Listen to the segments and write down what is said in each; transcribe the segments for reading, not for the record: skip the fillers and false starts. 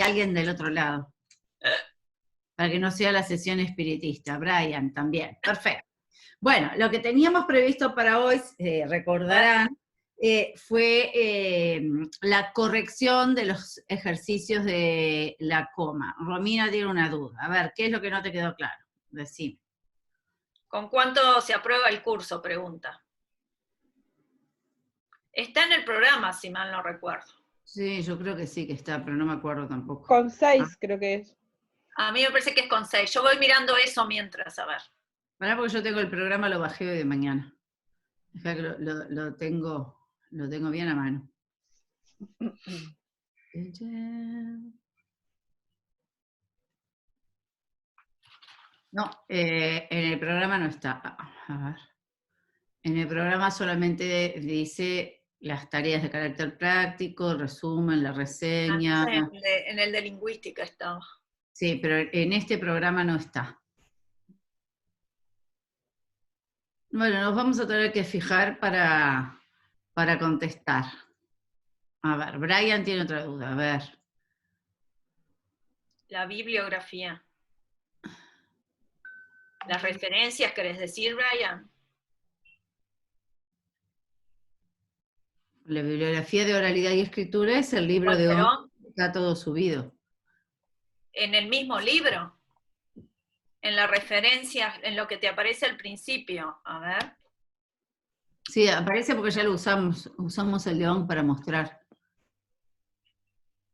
alguien del otro lado, para que no sea la sesión espiritista. Brian también, perfecto. Bueno, lo que teníamos previsto para hoy, recordarán, fue la corrección de los ejercicios de la coma. Romina tiene una duda. A ver, ¿qué es lo que no te quedó claro? Decime. ¿Con cuánto se aprueba el curso? Pregunta. Está en el programa, si mal no recuerdo. Sí, yo creo que sí que está, pero no me acuerdo tampoco. Con 6 creo que es. A mí me parece que es con 6. Yo voy mirando eso mientras, a ver. Pará, porque yo tengo el programa, lo bajé hoy de mañana. Dejá que lo tengo bien a mano. No, en el programa no está. A ver. En el programa solamente dice las tareas de carácter práctico, el resumen, la reseña. En el de lingüística estaba. Sí, pero en este programa no está. Bueno, nos vamos a tener que fijar para contestar. A ver, Brian tiene otra duda, a ver. La bibliografía. Las referencias, ¿querés decir, Brian? La bibliografía de oralidad y escritura es el libro de hoy, está todo subido. En el mismo libro. En la referencia, en lo que te aparece al principio. A ver. Sí, aparece porque ya lo usamos el león para mostrar.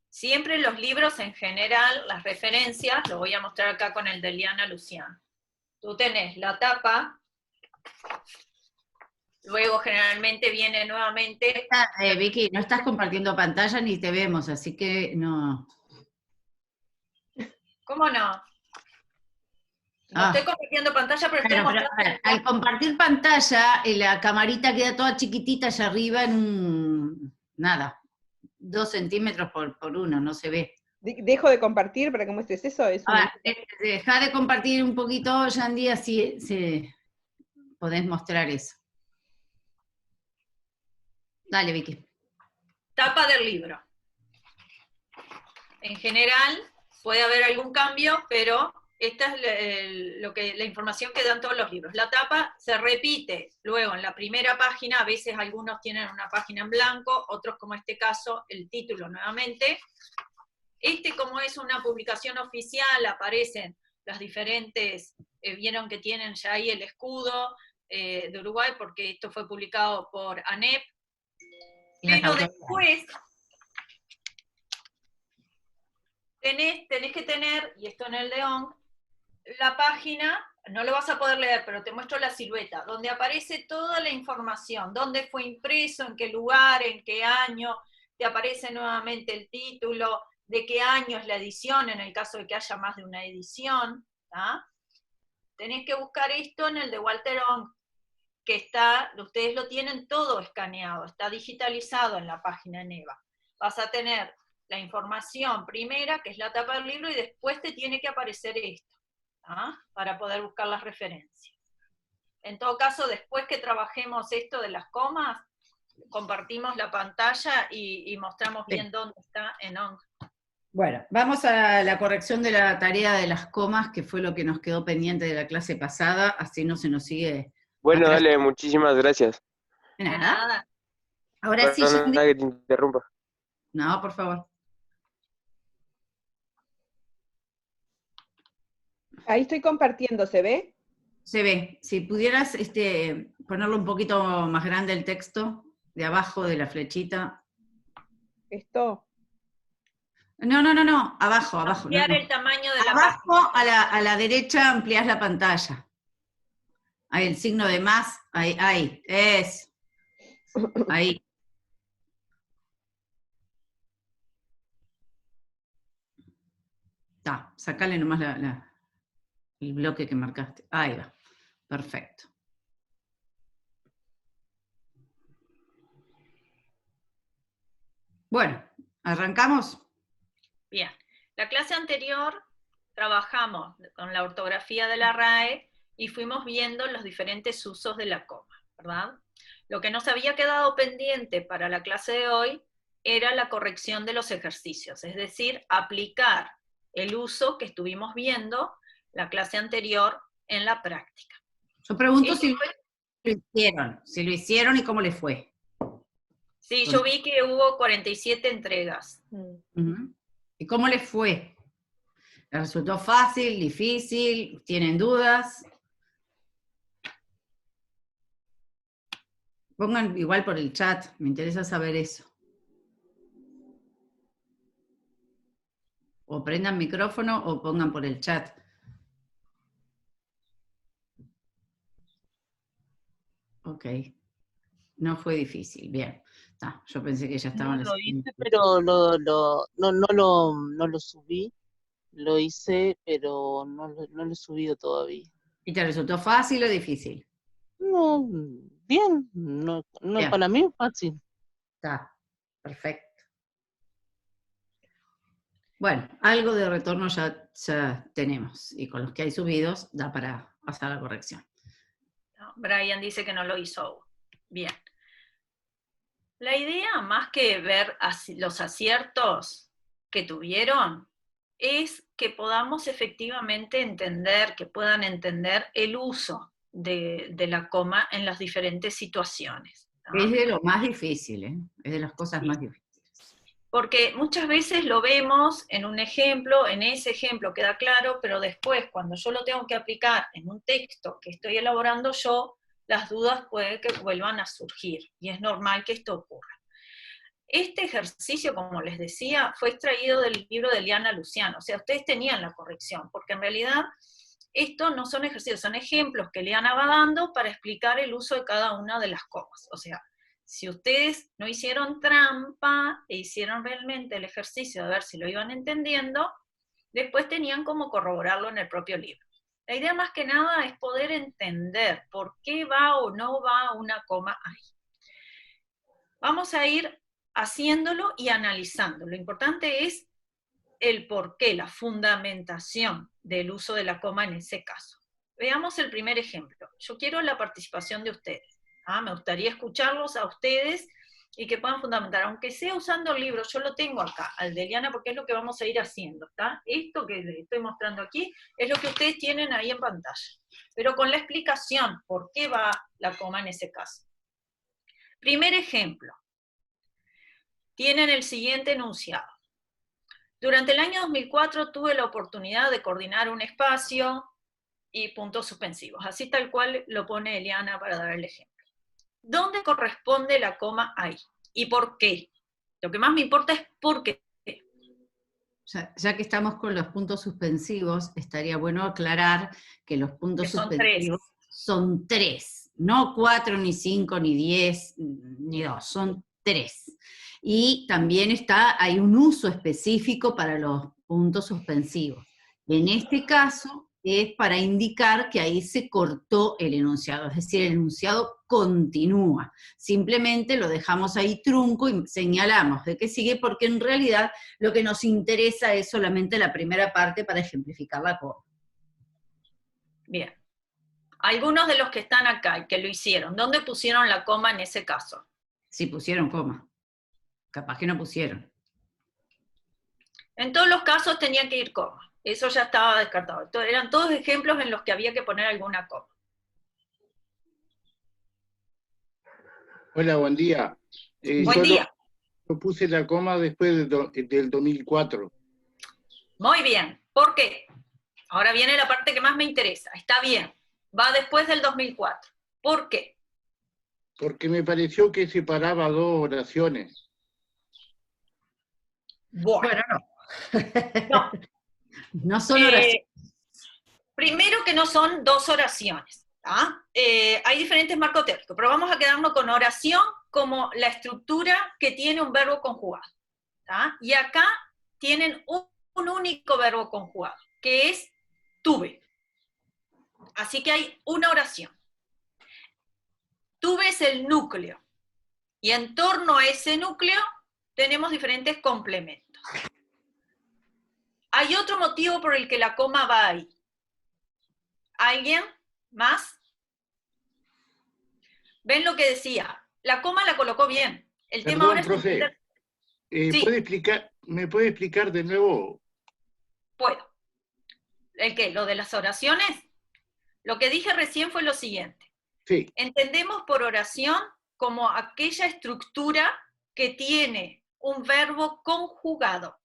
Siempre los libros en general, las referencias, lo voy a mostrar acá con el de Liana Lucián. Tú tenés la tapa, luego generalmente viene nuevamente... Vicky, no estás compartiendo pantalla ni te vemos, así que no... ¿Cómo no? No estoy compartiendo pantalla, pero estoy mostrando... Al compartir pantalla, la camarita queda toda chiquitita allá arriba en nada, 2 centímetros por 1, no se ve. ¿Dejo de compartir para que muestres eso? Deja de compartir un poquito, Yandy, así podés mostrar eso. Dale, Vicky. Tapa del libro. En general, puede haber algún cambio, pero esta es la información que dan todos los libros. La tapa se repite luego en la primera página, a veces algunos tienen una página en blanco, otros como este caso, el título nuevamente. Como es una publicación oficial, aparecen las diferentes, vieron que tienen ya ahí el escudo de Uruguay, porque esto fue publicado por ANEP, pero después tenés que tener, y esto en el León, la página, no lo vas a poder leer, pero te muestro la silueta, donde aparece toda la información, dónde fue impreso, en qué lugar, en qué año, te aparece nuevamente el título, de qué año es la edición, en el caso de que haya más de una edición, ¿tá? Tenés que buscar esto en el de Walter Ong, que está, ustedes lo tienen todo escaneado, está digitalizado en la página NEVA. Vas a tener la información primera, que es la tapa del libro, y después te tiene que aparecer esto, ¿tá? Para poder buscar las referencias. En todo caso, después que trabajemos esto de las comas, compartimos la pantalla y mostramos bien dónde está en ONG. Bueno, vamos a la corrección de la tarea de las comas, que fue lo que nos quedó pendiente de la clase pasada, así no se nos sigue. Bueno, dale, muchísimas gracias. De nada. Ahora sí, Perdona que te interrumpa. No, por favor. Ahí estoy compartiendo, ¿se ve? Se ve. Si pudieras ponerlo un poquito más grande el texto, de abajo de la flechita. ¿Esto? No, abajo. Ampliar el tamaño de la abajo a la derecha ampliás la pantalla. Ahí el signo de más, ahí, es. Ahí. Sacale nomás el bloque que marcaste. Ahí va. Perfecto. Bueno, ¿arrancamos? Bien. La clase anterior trabajamos con la ortografía de la RAE y fuimos viendo los diferentes usos de la coma, ¿verdad? Lo que nos había quedado pendiente para la clase de hoy era la corrección de los ejercicios, es decir, aplicar el uso que estuvimos viendo la clase anterior en la práctica. Yo pregunto Eso si lo hicieron y cómo les fue. Sí, yo vi que hubo 47 entregas. Ujú. ¿Y cómo les fue? ¿Les resultó fácil, difícil? ¿Tienen dudas? Pongan igual por el chat, me interesa saber eso. O prendan micrófono o pongan por el chat. Ok. No fue difícil, bien. Yo pensé que ya No estaban lo las... hice, pero no lo subí. Lo hice, pero no lo he subido todavía. ¿Y te resultó fácil o difícil? No, bien, no, Bien. para mí es fácil. Está, perfecto. Bueno, algo de retorno ya tenemos, y con los que hay subidos da para hacer la corrección. No, Brian dice que no lo hizo aún. Bien. La idea, más que ver los aciertos que tuvieron, es que podamos efectivamente entender, que puedan entender el uso de la coma en las diferentes situaciones, ¿no? Es de lo más difícil, ¿eh? Es de las cosas Sí. más difíciles. Porque muchas veces lo vemos en un ejemplo, en ese ejemplo queda claro, pero después cuando yo lo tengo que aplicar en un texto que estoy elaborando yo, las dudas pueden que vuelvan a surgir, y es normal que esto ocurra. Este ejercicio, como les decía, fue extraído del libro de Liana Luciano, o sea, ustedes tenían la corrección, porque en realidad estos no son ejercicios, son ejemplos que Liana va dando para explicar el uso de cada una de las comas. O sea, si ustedes no hicieron trampa e hicieron realmente el ejercicio de ver si lo iban entendiendo, después tenían como corroborarlo en el propio libro. La idea más que nada es poder entender por qué va o no va una coma ahí. Vamos a ir haciéndolo y analizando. Lo importante es el porqué, la fundamentación del uso de la coma en ese caso. Veamos el primer ejemplo. Yo quiero la participación de ustedes. Me gustaría escucharlos a ustedes y que puedan fundamentar, aunque sea usando el libro, yo lo tengo acá, al de Liana, porque es lo que vamos a ir haciendo, ¿está? Esto que les estoy mostrando aquí es lo que ustedes tienen ahí en pantalla, pero con la explicación por qué va la coma en ese caso. Primer ejemplo. Tienen el siguiente enunciado. Durante el año 2004 tuve la oportunidad de coordinar un espacio y puntos suspensivos. Así tal cual lo pone Eliana para dar el ejemplo. ¿Dónde corresponde la coma ahí? ¿Y por qué? Lo que más me importa es por qué. Ya que estamos con los puntos suspensivos, estaría bueno aclarar que los puntos suspensivos son 3, no 4, ni 5, ni 10, ni 2, son 3. Y también hay un uso específico para los puntos suspensivos. En este caso es para indicar que ahí se cortó el enunciado, es decir, el enunciado continúa. Simplemente lo dejamos ahí trunco y señalamos de qué sigue, porque en realidad lo que nos interesa es solamente la primera parte para ejemplificar la coma. Bien. Algunos de los que están acá y que lo hicieron, ¿dónde pusieron la coma en ese caso? Sí, pusieron coma. Capaz que no pusieron. En todos los casos tenía que ir coma. Eso ya estaba descartado. Eran todos ejemplos en los que había que poner alguna coma. Hola, buen día. Buen día. Yo puse la coma después del 2004. Muy bien. ¿Por qué? Ahora viene la parte que más me interesa. Está bien. Va después del 2004. ¿Por qué? Porque me pareció que separaba dos oraciones. Bueno, no. No son oraciones. Primero que no son dos oraciones. Hay diferentes marcos teóricos, pero vamos a quedarnos con oración como la estructura que tiene un verbo conjugado. Y acá tienen un único verbo conjugado, que es tuve. Así que hay una oración. Tuve es el núcleo, y en torno a ese núcleo tenemos diferentes complementos. Hay otro motivo por el que la coma va ahí. ¿Alguien más? ¿Ven lo que decía? La coma la colocó bien. El tema ahora es entender. Sí. ¿Me puede explicar de nuevo? Puedo. ¿El qué? ¿Lo de las oraciones? Lo que dije recién fue lo siguiente. Sí, Entendemos por oración como aquella estructura que tiene un verbo conjugado.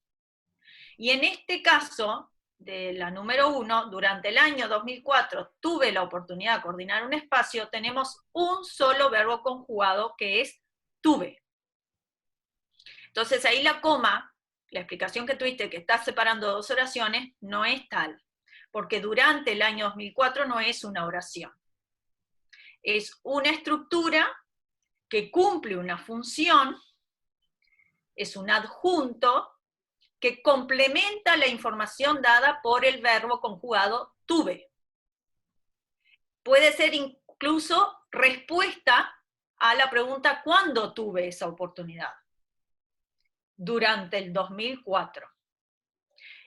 Y en este caso, de la número 1, durante el año 2004 tuve la oportunidad de coordinar un espacio, tenemos un solo verbo conjugado que es tuve. Entonces ahí la coma, la explicación que tuviste que estás separando dos oraciones, no es tal, porque durante el año 2004 no es una oración. Es una estructura que cumple una función, es un adjunto que complementa la información dada por el verbo conjugado tuve. Puede ser incluso respuesta a la pregunta ¿cuándo tuve esa oportunidad? Durante el 2004.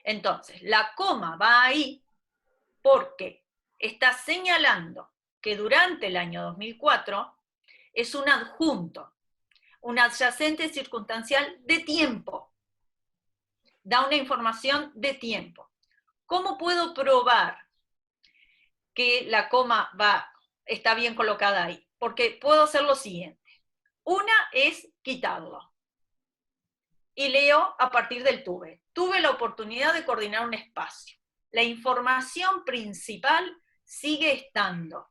Entonces, la coma va ahí porque está señalando que durante el año 2004 es un adjunto, un adyacente circunstancial de tiempo. Da una información de tiempo. ¿Cómo puedo probar que la coma está bien colocada ahí? Porque puedo hacer lo siguiente. Una es quitarlo. Y leo a partir del tuve. Tuve la oportunidad de coordinar un espacio. La información principal sigue estando.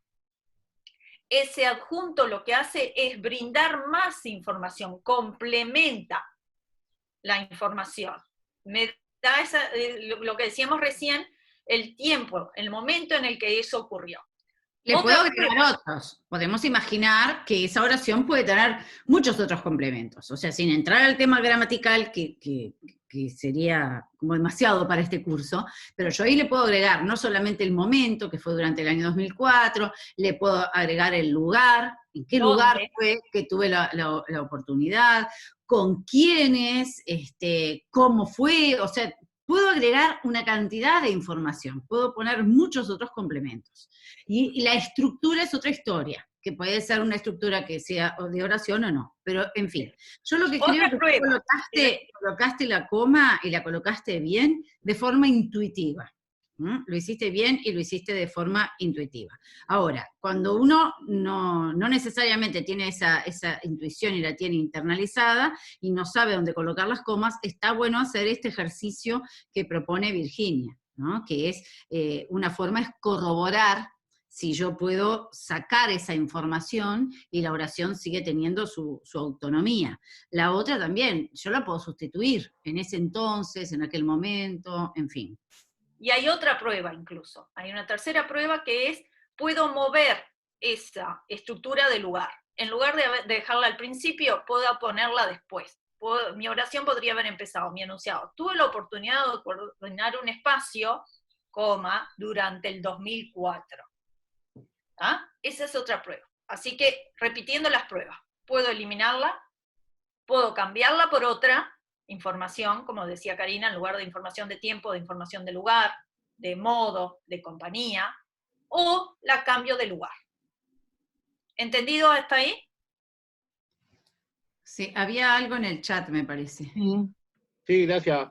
Ese adjunto lo que hace es brindar más información, complementa la información. Me da lo que decíamos recién, el tiempo, el momento en el que eso ocurrió. Le puedo agregar otros. Podemos imaginar que esa oración puede tener muchos otros complementos. O sea, sin entrar al tema gramatical, que sería como demasiado para este curso, pero yo ahí le puedo agregar no solamente el momento, que fue durante el año 2004, le puedo agregar el lugar, en qué lugar fue que tuve la oportunidad, con quiénes, cómo fue, o sea, puedo agregar una cantidad de información, puedo poner muchos otros complementos. Y la estructura es otra historia, que puede ser una estructura que sea de oración o no, pero en fin. Yo lo que creo que colocaste la coma y la colocaste bien de forma intuitiva. Lo hiciste bien y lo hiciste de forma intuitiva. Ahora, cuando uno no necesariamente tiene esa intuición y la tiene internalizada y no sabe dónde colocar las comas, está bueno hacer este ejercicio que propone Virginia, ¿no? Que es una forma es corroborar si yo puedo sacar esa información y la oración sigue teniendo su autonomía. La otra también, yo la puedo sustituir en ese entonces, en aquel momento, en fin. Y hay otra prueba incluso, hay una tercera prueba que es, puedo mover esa estructura de lugar. En lugar de dejarla al principio, puedo ponerla después. Mi oración podría haber empezado, mi enunciado. Tuve la oportunidad de coordinar un espacio, coma, durante el 2004. ¿Ah? Esa es otra prueba. Así que, repitiendo las pruebas, puedo eliminarla, puedo cambiarla por otra información, como decía Karina, en lugar de información de tiempo, de información de lugar, de modo, de compañía, o la cambio de lugar. ¿Entendido hasta ahí? Sí, había algo en el chat, me parece. Sí, gracias.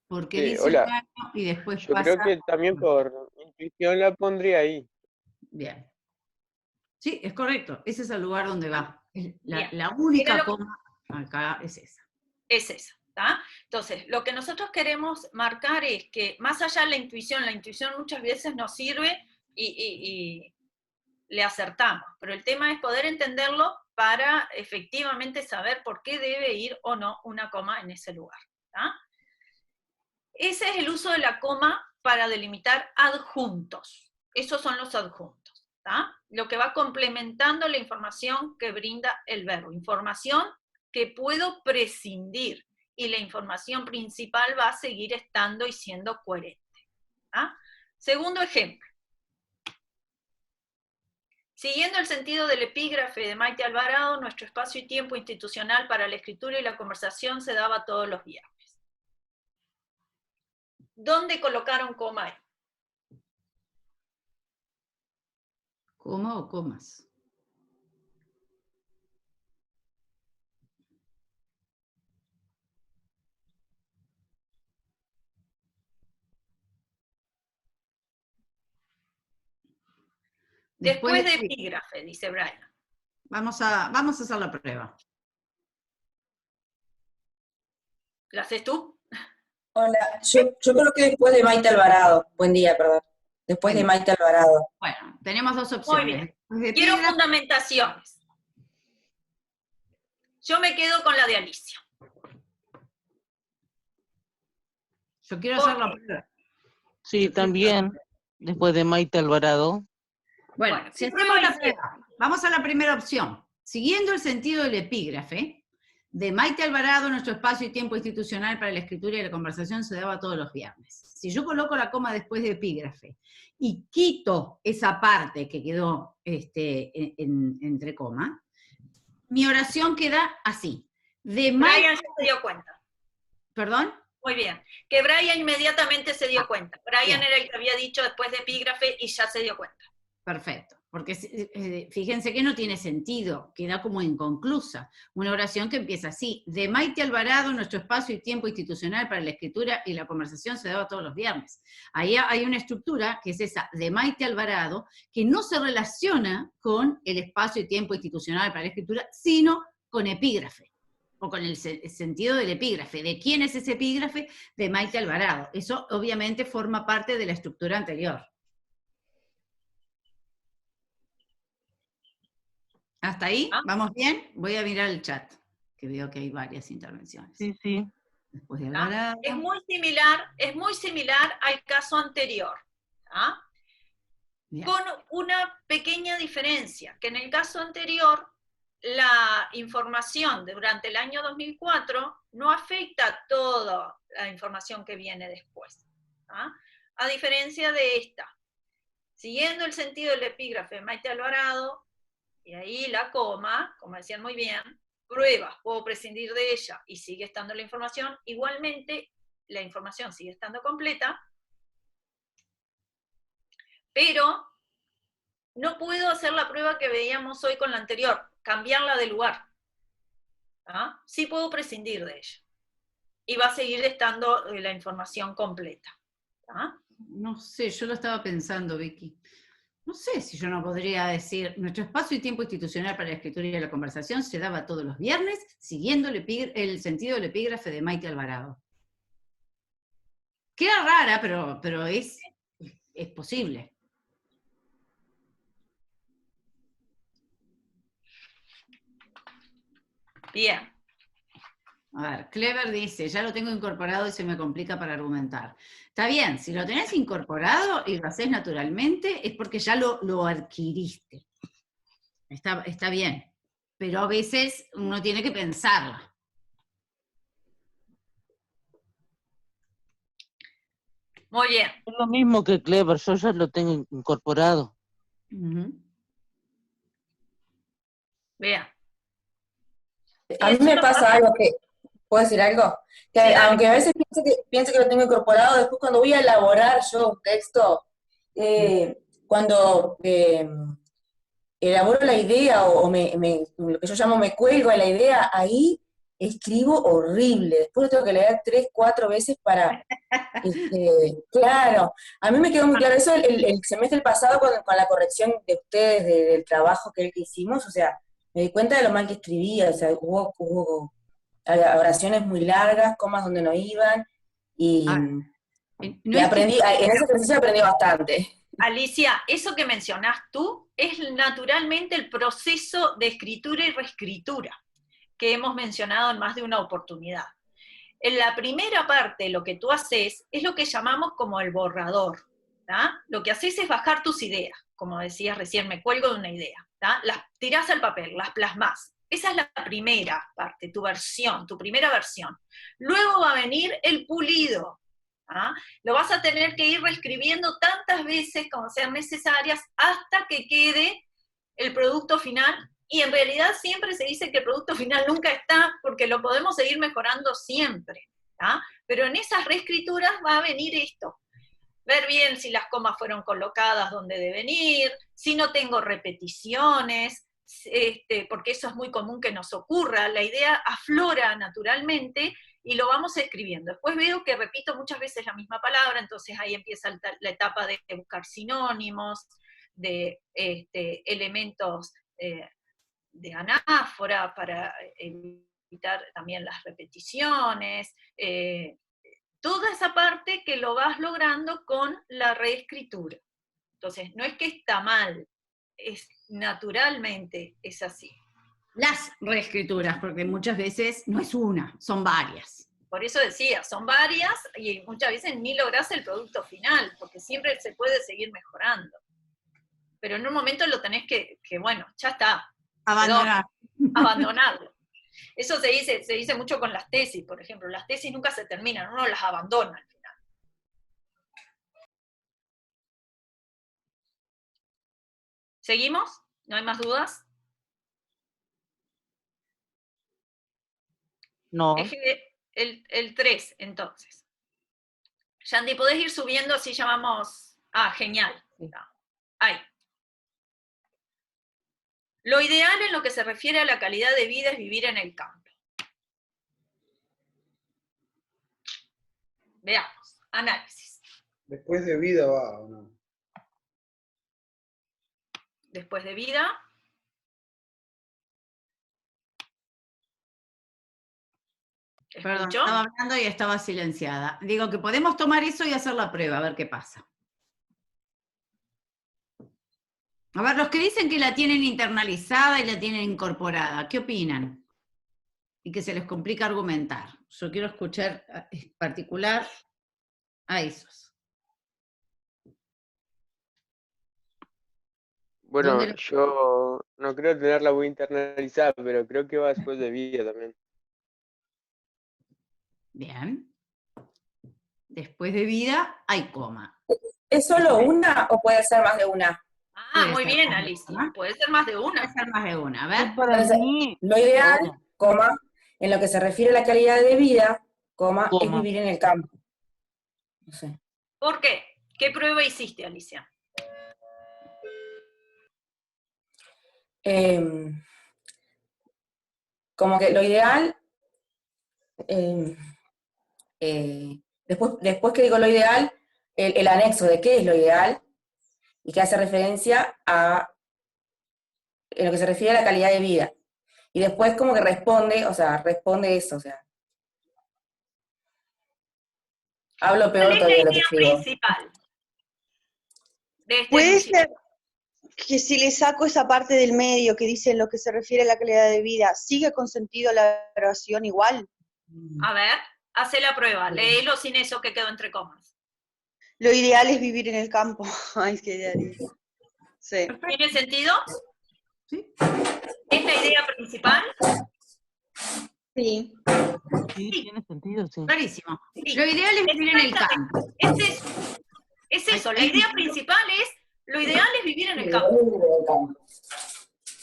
Porque dice hola. un año y después Yo pasa... creo que también por intuición la pondría ahí. Bien. Sí, es correcto. Ese es el lugar donde va. La Mira única coma acá es esa. Es esa. ¿tá? Entonces, lo que nosotros queremos marcar es que más allá de la intuición muchas veces nos sirve y le acertamos, pero el tema es poder entenderlo para efectivamente saber por qué debe ir o no una coma en ese lugar. ¿tá? Ese es el uso de la coma para delimitar adjuntos. Esos son los adjuntos. ¿tá? Lo que va complementando la información que brinda el verbo. Información que puedo prescindir y la información principal va a seguir estando y siendo coherente. ¿tá? Segundo ejemplo. Siguiendo el sentido del epígrafe de Maite Alvarado, nuestro espacio y tiempo institucional para la escritura y la conversación se daba todos los viernes. ¿Dónde colocaron coma ahí? ¿Coma o comas? Después de sí. epígrafe, dice Brian. Vamos a hacer la prueba. ¿La haces tú? Hola, yo creo que después de Maite Alvarado. Buen día, perdón. Después de Buen día. Maite Alvarado. Bueno, tenemos dos Muy opciones. bien. Después de Quiero epígrafe, fundamentaciones. Yo me quedo con la de Alicia. yo quiero ¿Por hacer la qué? prueba. Sí, también, después de Maite Alvarado. Bueno, Bueno, si ¿qué prueba hacemos la hicieron? prueba, vamos a la primera opción. Siguiendo el sentido del epígrafe, de Maite Alvarado, nuestro espacio y tiempo institucional para la escritura y la conversación se daba todos los viernes. Si yo coloco la coma después de epígrafe y quito esa parte que quedó entre coma, mi oración queda así. De Maite, Brian ya se dio cuenta. ¿perdón? Muy bien. Que Brian inmediatamente se dio cuenta. Brian bien. era el que había dicho después de epígrafe y ya se dio cuenta. Perfecto, porque fíjense que no tiene sentido, queda como inconclusa. Una oración que empieza así: de Maite Alvarado, nuestro espacio y tiempo institucional para la escritura y la conversación se daba todos los viernes. Ahí hay una estructura, que es esa, de Maite Alvarado, que no se relaciona con el espacio y tiempo institucional para la escritura, sino con epígrafe, o con el sentido del epígrafe. ¿De quién es ese epígrafe? De Maite Alvarado. Eso obviamente forma parte de la estructura anterior. ¿Hasta ahí? ¿Ah? ¿Vamos bien? Voy a mirar el chat, que veo que hay varias intervenciones. Sí, sí. Después de ¿Ah? Alvarado. Es muy similar al caso anterior. ¿Ah? Bien. Con una pequeña diferencia, que en el caso anterior, la información durante el año 2004 no afecta toda la información que viene después. ¿Ah? A diferencia de esta. Siguiendo el sentido del epígrafe de Maite Alvarado, y ahí la coma, como decían muy bien, pruebas, puedo prescindir de ella y sigue estando la información, igualmente la información sigue estando completa, pero no puedo hacer la prueba que veíamos hoy con la anterior, cambiarla de lugar. ¿Ah? Sí puedo prescindir de ella. Y va a seguir estando la información completa. ¿Ah? No sé, yo lo estaba pensando, Vicky. No sé si yo no podría decir, nuestro espacio y tiempo institucional para la escritura y la conversación se daba todos los viernes, siguiendo el sentido del epígrafe de Maite Alvarado. Queda rara, pero es posible. Bien. A ver, Clever dice, ya lo tengo incorporado y se me complica para argumentar. Está bien, si lo tenés incorporado y lo haces naturalmente, es porque ya lo adquiriste. Está bien, pero a veces uno tiene que pensarla. Muy bien. Es lo mismo que Clever, yo ya lo tengo incorporado. Bien. A mí me pasa algo que, ¿puedo decir algo? Que Sí, dale. aunque a veces piense que lo tengo incorporado, después cuando voy a elaborar yo un texto, cuando elaboro la idea o lo que yo llamo me cuelgo a la idea, ahí escribo horrible. Después lo tengo que leer 3, 4 veces para... claro, a mí me quedó muy claro eso el semestre pasado con la corrección de ustedes del trabajo que hicimos, o sea, me di cuenta de lo mal que escribía, o sea, hubo oraciones muy largas, comas donde no iban, y aprendí, en ese ejercicio aprendí bastante. Alicia, eso que mencionás tú es naturalmente el proceso de escritura y reescritura que hemos mencionado en más de una oportunidad. En la primera parte, lo que tú haces es lo que llamamos como el borrador. ¿tá? Lo que haces es bajar tus ideas, como decías recién, me cuelgo de una idea. ¿tá? Las tirás al papel, las plasmás. Esa es la primera parte, tu versión, tu primera versión. Luego va a venir el pulido. ¿ah? Lo vas a tener que ir reescribiendo tantas veces como sean necesarias hasta que quede el producto final. Y en realidad siempre se dice que el producto final nunca está, porque lo podemos seguir mejorando siempre. ¿tá? Pero en esas reescrituras va a venir esto. Ver bien si las comas fueron colocadas donde deben ir, si no tengo repeticiones, porque eso es muy común que nos ocurra. La idea aflora naturalmente y lo vamos escribiendo. Después veo que repito muchas veces la misma palabra, entonces ahí empieza la etapa de buscar sinónimos, de elementos de anáfora para evitar también las repeticiones, toda esa parte que lo vas logrando con la reescritura. Entonces, no es que está mal, es naturalmente es así. Las reescrituras, porque muchas veces no es una, son varias. Por eso decía, son varias y muchas veces ni lográs el producto final, porque siempre se puede seguir mejorando. Pero en un momento lo tenés que bueno, ya está. Abandonar. Abandonarlo. Eso se dice mucho con las tesis, por ejemplo. Las tesis nunca se terminan, uno las abandona al final. ¿Seguimos? ¿No hay más dudas? No, El 3, entonces. Yandy, ¿podés ir subiendo así llamamos? Ah, genial. Ahí. Lo ideal en lo que se refiere a la calidad de vida es vivir en el campo. Veamos, análisis. Después de vida va, ¿o no? Después de vida. Perdón, ¿Escucho? estaba hablando y estaba silenciada. Digo que podemos tomar eso y hacer la prueba, a ver qué pasa. A ver, los que dicen que la tienen internalizada y la tienen incorporada, ¿qué opinan? Y que se les complica argumentar. Yo quiero escuchar en particular a esos. Bueno, ¿Dónde lo- yo no creo tenerla muy internalizada, pero creo que va después de vida también. Bien. Después de vida hay coma. ¿Es solo una o puede ser más de una? Ah, Puede muy ser bien, más de Alicia. una. Puede ser más de Puede una. ser más de una. A yo ver. para Entonces, mí, lo ideal, todo, coma, en lo que se refiere a la calidad de vida, coma, es coma. vivir en el campo. No sé. ¿Por qué? ¿Qué prueba hiciste, Alicia? Como que lo ideal, después que digo lo ideal, el anexo de qué es lo ideal, y que hace referencia a, en lo que se refiere a la calidad de vida. Y después como que responde, o sea, responde eso, o sea. Hablo ¿Cuál peor es la todavía de lo que idea escribo. principal de este Puede enunciado? ser que si le saco esa parte del medio que dice en lo que se refiere a la calidad de vida, ¿sigue con sentido la oración igual? A ver, hace la prueba, léelo sin eso que quedó entre comas. Lo ideal es vivir en el campo. Ay, qué ideal. Sí. ¿Tiene sentido? ¿Sí? ¿Es la idea principal? Sí. Sí, Sí. tiene sentido, sí. Clarísimo. Sí. Lo ideal es vivir en el Exactamente. campo. Es eso, la idea principal es, lo ideal es vivir en el campo.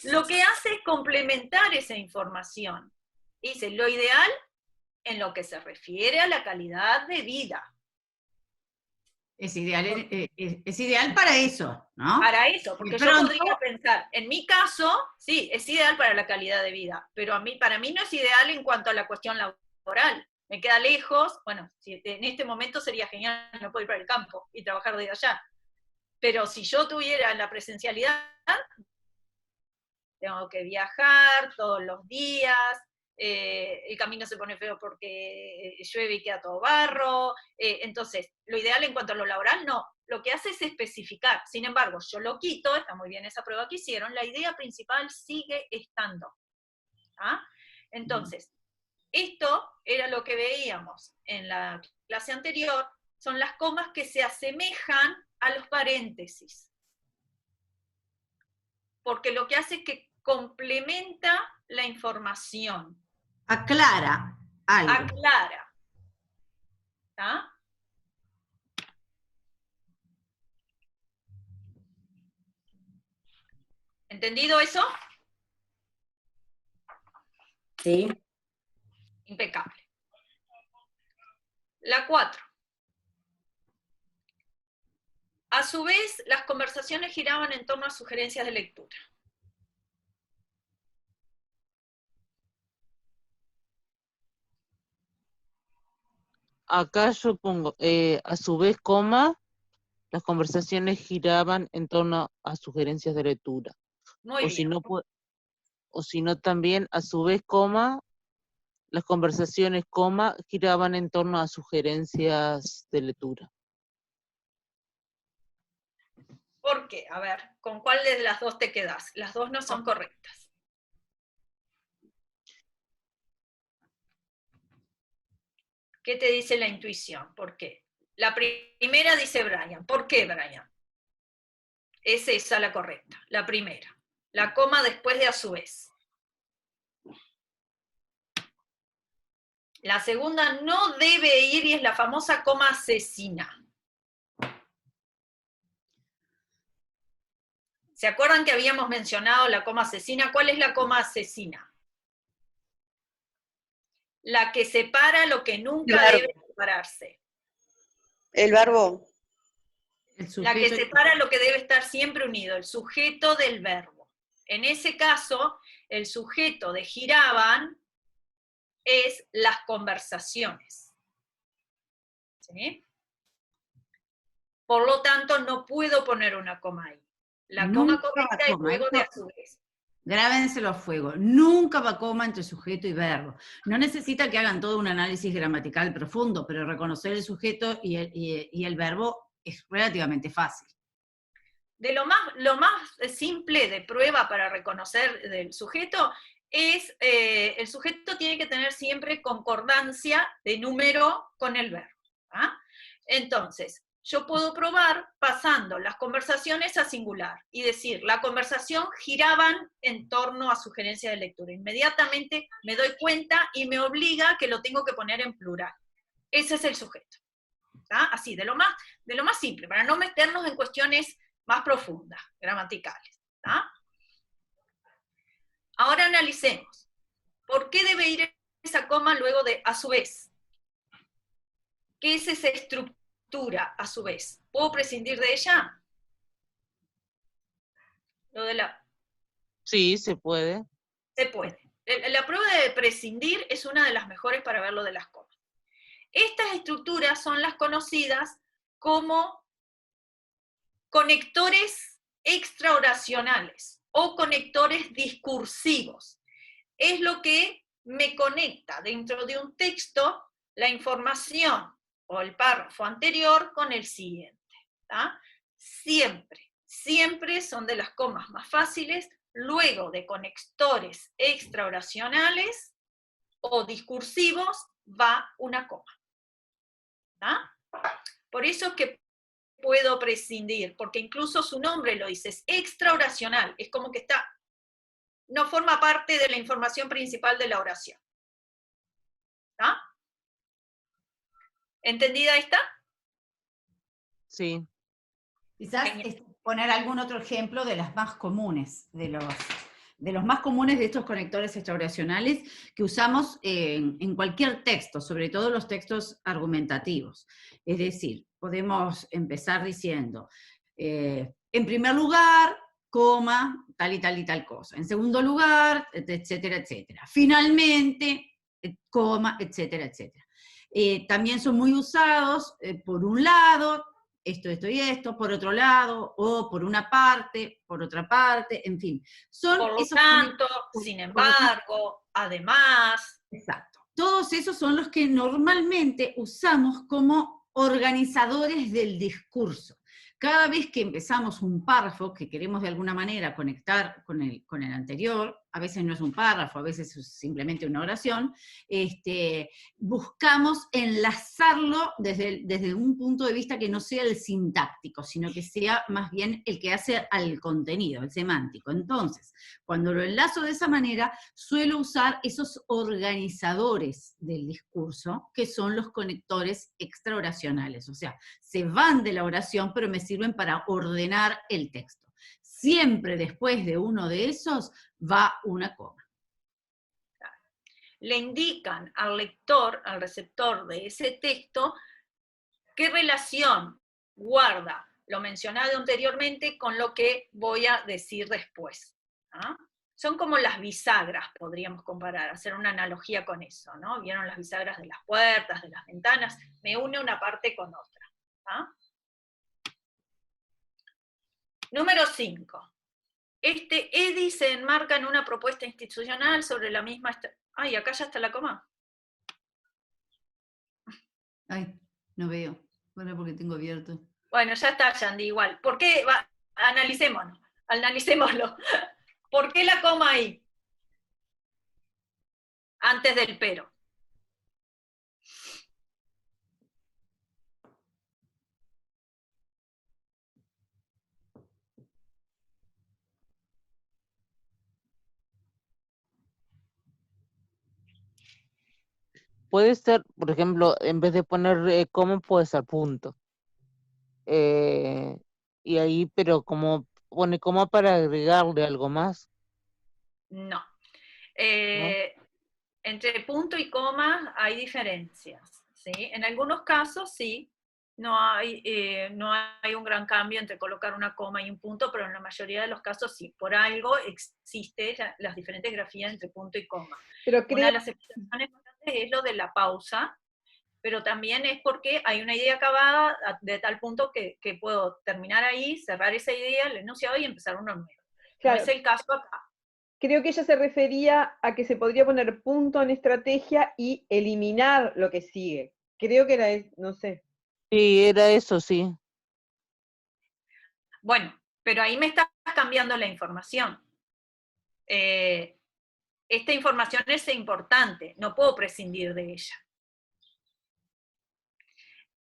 Lo que hace es complementar esa información. Dice, lo ideal en lo que se refiere a la calidad de vida. Es ideal para eso, ¿no? Para eso, porque De yo pronto- podría pensar, en mi caso, sí, es ideal para la calidad de vida, pero para mí no es ideal en cuanto a la cuestión laboral. Me queda lejos, bueno, si en este momento sería genial, no puedo ir para el campo y trabajar desde allá. Pero si yo tuviera la presencialidad, tengo que viajar todos los días, el camino se pone feo porque llueve y queda todo barro, entonces, lo ideal en cuanto a lo laboral, no, lo que hace es especificar, sin embargo, yo lo quito, está muy bien esa prueba que hicieron, la idea principal sigue estando. ¿Ah? Entonces, esto era lo que veíamos en la clase anterior, son las comas que se asemejan a los paréntesis, porque lo que hace es que complementa la información. Aclara algo. Aclara. ¿Está? ¿Entendido eso? Sí. Impecable. La 4. A su vez, las conversaciones giraban en torno a sugerencias de lectura. Acá yo pongo, a su vez, coma, las conversaciones giraban en torno a sugerencias de lectura. Muy O si bien. no, o si no también, a su vez, coma, las conversaciones, coma, giraban en torno a sugerencias de lectura. ¿Por qué? A ver, ¿con cuál de las dos te quedas? Las dos no son correctas. ¿Qué te dice la intuición? ¿Por qué? La primera dice Brian. ¿Por qué, Brian? Es esa la correcta, la primera. La coma después de a su vez. La segunda no debe ir y es la famosa coma asesina. ¿Se acuerdan que habíamos mencionado la coma asesina? ¿Cuál es la coma asesina? La que separa lo que nunca debe separarse. El verbo. La que separa lo que debe estar siempre unido, el sujeto del verbo. En ese caso, el sujeto de giraban es las conversaciones. ¿Sí? Por lo tanto, no puedo poner una coma ahí. La coma correcta es luego de a su vez. Grábenselo a fuego. Nunca va coma entre sujeto y verbo. No necesita que hagan todo un análisis gramatical profundo, pero reconocer el sujeto y el verbo es relativamente fácil. Lo más simple de prueba para reconocer del sujeto es, el sujeto tiene que tener siempre concordancia de número con el verbo. ¿Ah? Entonces, yo puedo probar pasando las conversaciones a singular y decir, la conversación giraban en torno a sugerencia de lectura. Inmediatamente me doy cuenta y me obliga que lo tengo que poner en plural. Ese es el sujeto. ¿Tá? Así, de lo más simple, para no meternos en cuestiones más profundas, gramaticales. ¿Tá? Ahora analicemos. ¿Por qué debe ir esa coma luego de a su vez? ¿Qué es esa estructura a su vez? ¿Puedo prescindir de ella? Lo de la... Sí, se puede. Se puede. La prueba de prescindir es una de las mejores para ver lo de las comas. Estas estructuras son las conocidas como conectores extraoracionales o conectores discursivos. Es lo que me conecta dentro de un texto la información o el párrafo anterior con el siguiente. ¿Tá? Siempre son de las comas más fáciles, luego de conectores extraoracionales o discursivos va una coma. ¿Tá? Por eso es que puedo prescindir, porque incluso su nombre lo dice, es extraoracional, es como que no forma parte de la información principal de la oración. ¿Tá? ¿Entendida esta? Sí. Quizás poner algún otro ejemplo de las más comunes, de los más comunes de estos conectores extraoracionales que usamos en cualquier texto, sobre todo los textos argumentativos. Es decir, podemos empezar diciendo, en primer lugar, coma, tal y tal y tal cosa. En segundo lugar, etcétera, etcétera. Finalmente, coma, etcétera, etcétera. También son muy usados, por un lado, esto y esto, por otro lado, o por una parte, por otra parte, en fin. Son por lo esos tanto, sin embargo, además. Exacto. Todos esos son los que normalmente usamos como organizadores del discurso. Cada vez que empezamos un párrafo que queremos de alguna manera conectar con el anterior, a veces no es un párrafo, a veces es simplemente una oración, buscamos enlazarlo desde un punto de vista que no sea el sintáctico, sino que sea más bien el que hace al contenido, el semántico. Entonces, cuando lo enlazo de esa manera, suelo usar esos organizadores del discurso, que son los conectores extraoracionales, o sea, se van de la oración, pero me sirven para ordenar el texto. Siempre después de uno de esos va una coma. Le indican al lector, al receptor de ese texto, qué relación guarda lo mencionado anteriormente con lo que voy a decir después. ¿Ah? Son como las bisagras, podríamos comparar, hacer una analogía con eso, ¿no? ¿Vieron las bisagras de las puertas, de las ventanas? Me une una parte con otra. ¿Ah? Número 5. Este EDI se enmarca en una propuesta institucional sobre la misma... Ay, acá ya está la coma. Ay, no veo. Bueno, porque tengo abierto. Bueno, ya está, Yandy, igual. ¿Por qué? Analicémoslo. ¿Por qué la coma ahí? Antes del pero. Puede ser, por ejemplo, en vez de poner coma, puede ser punto. Y ahí, pero como pone coma para agregarle algo más. No. Entre punto y coma hay diferencias, ¿sí? En algunos casos sí, no hay un gran cambio entre colocar una coma y un punto, pero en la mayoría de los casos sí. Por algo existen las diferentes grafías entre punto y coma. Pero Una creo, de las explicaciones es lo de la pausa, pero también es porque hay una idea acabada de tal punto que puedo terminar ahí, cerrar esa idea, el enunciado y empezar uno nuevo. claro, No es el caso acá. creo que ella se refería a que se podría poner punto en estrategia y eliminar lo que sigue. Creo que era, no sé. Sí, era eso, sí. Bueno, pero ahí me estás cambiando la información. Esta información es importante, no puedo prescindir de ella.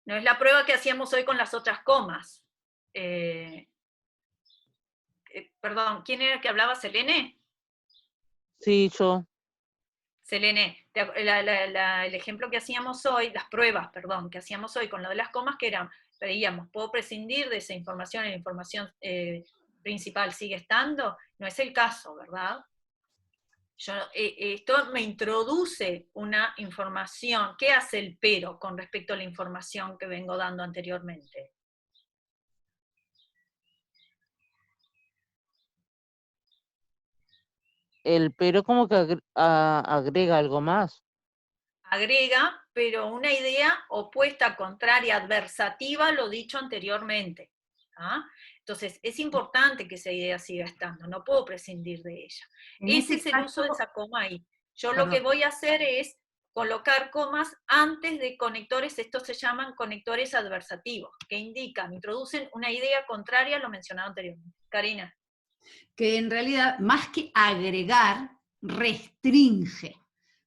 No es la prueba que hacíamos hoy con las otras comas. Perdón, ¿quién era el que hablaba? ¿Selene? Sí, yo. Selene, el ejemplo que hacíamos hoy, las pruebas, perdón, que hacíamos hoy con lo de las comas, que eran, veíamos, ¿puedo prescindir de esa información y la información principal sigue estando? No es el caso, ¿verdad? Esto me introduce una información. ¿Qué hace el pero con respecto a la información que vengo dando anteriormente? El pero como que agrega algo más. Agrega, pero una idea opuesta, contraria, adversativa a lo dicho anteriormente. ¿Ah? Entonces, es importante que esa idea siga estando, no puedo prescindir de ella. Ese es el uso de esa coma ahí. Yo lo que voy a hacer es colocar comas antes de conectores, estos se llaman conectores adversativos, que indican, introducen una idea contraria a lo mencionado anteriormente. Karina. Que en realidad, más que agregar, restringe.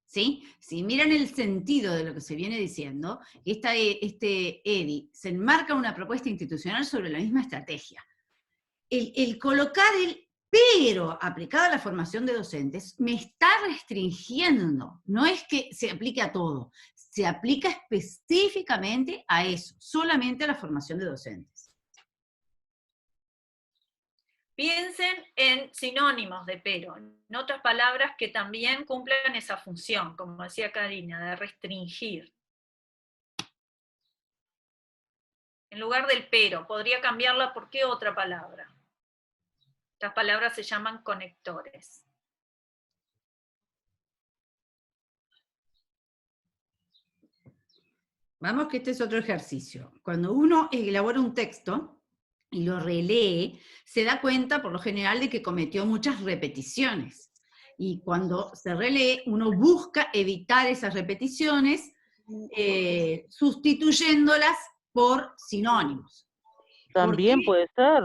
¿Sí? Si miran el sentido de lo que se viene diciendo, este EDI se enmarca una propuesta institucional sobre la misma estrategia. El colocar el pero aplicado a la formación de docentes me está restringiendo, no es que se aplique a todo, se aplica específicamente a eso, solamente a la formación de docentes. Piensen en sinónimos de pero, en otras palabras que también cumplan esa función, como decía Karina, de restringir. En lugar del pero, podría cambiarla por qué otra palabra. Estas palabras se llaman conectores. Vamos que este es otro ejercicio. Cuando uno elabora un texto y lo relee, se da cuenta por lo general de que cometió muchas repeticiones. Y cuando se relee, uno busca evitar esas repeticiones sustituyéndolas por sinónimos. También puede ser.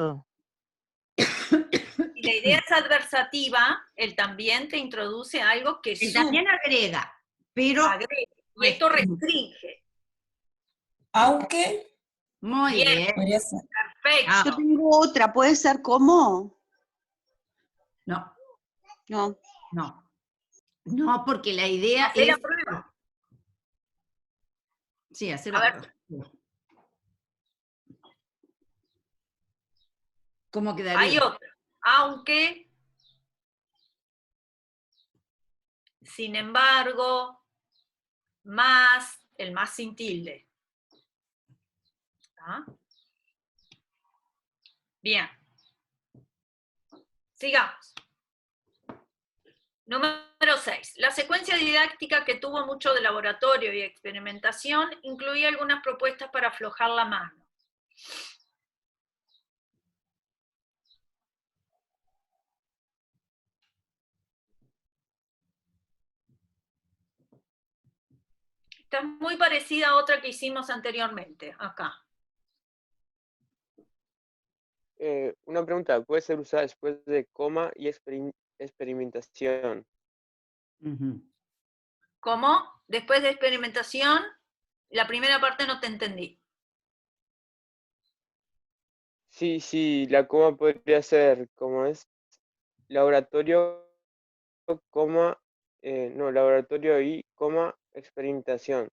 Si la idea es adversativa, él también te introduce algo que él también agrega, pero agrega, y esto restringe. Aunque. Muy bien. Perfecto. Yo tengo otra, ¿puede ser como? No. No. No. No, porque la idea Hacer es... la prueba. Sí, hacer la prueba. ¿Cómo quedaría? Hay otra. Aunque, sin embargo, más, el más sin tilde. ¿Ah? Bien. Sigamos. Número 6. La secuencia didáctica, que tuvo mucho de laboratorio y experimentación, incluía algunas propuestas para aflojar la mano. Esta es muy parecida a otra que hicimos anteriormente, acá. Una pregunta, ¿puede ser usada después de coma y experimentación? Ujú. ¿Cómo? Después de experimentación, la primera parte no te entendí. Sí, sí, la coma podría ser, ¿cómo es? Laboratorio, coma, no, laboratorio y coma experimentación.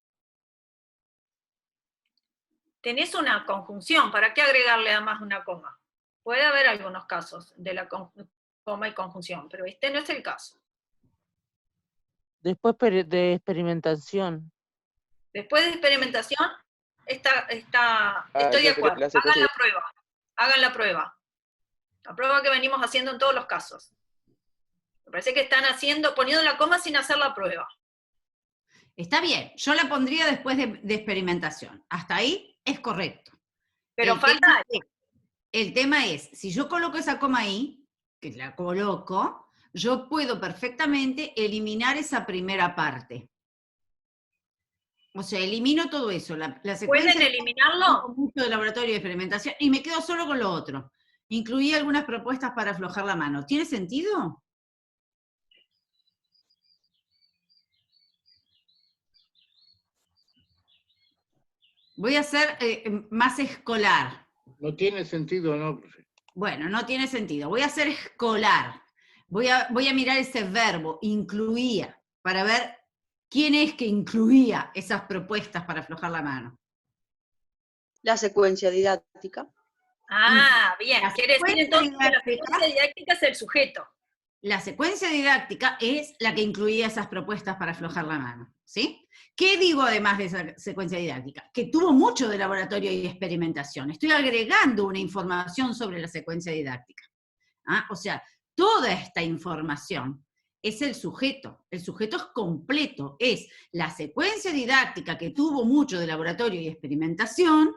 Tenés una conjunción, ¿para qué agregarle además una coma? Puede haber algunos casos de la coma y conjunción, pero este no es el caso. Después de experimentación. Después de experimentación, estoy de Entonces acuerdo. la Hagan secuencia. la prueba. Hagan la prueba. La prueba que venimos haciendo en todos los casos. Me parece que están poniendo la coma sin hacer la prueba. Está bien, yo la pondría después de experimentación. Hasta ahí es correcto. Pero falta... El tema es, si yo coloco esa coma ahí, que la coloco, yo puedo perfectamente eliminar esa primera parte. O sea, elimino todo eso, la secuencia... ¿Pueden eliminarlo? Mucho de laboratorio de experimentación, y me quedo solo con lo otro. Incluí algunas propuestas para aflojar la mano. ¿Tiene sentido? Voy a hacer más escolar. No tiene sentido, ¿no, profe? Bueno, no tiene sentido. Voy a hacer escolar. Voy a mirar ese verbo, incluía, para ver quién es que incluía esas propuestas para aflojar la mano. La secuencia didáctica. Ah, bien. La Quiere decir entonces que la didáctica, secuencia didáctica es el sujeto. la secuencia didáctica es la que incluía esas propuestas para aflojar la mano, ¿sí? ¿Qué digo además de esa secuencia didáctica? Que tuvo mucho de laboratorio y experimentación. Estoy agregando una información sobre la secuencia didáctica. ¿Ah? O sea, toda esta información es el sujeto es completo, es la secuencia didáctica que tuvo mucho de laboratorio y experimentación,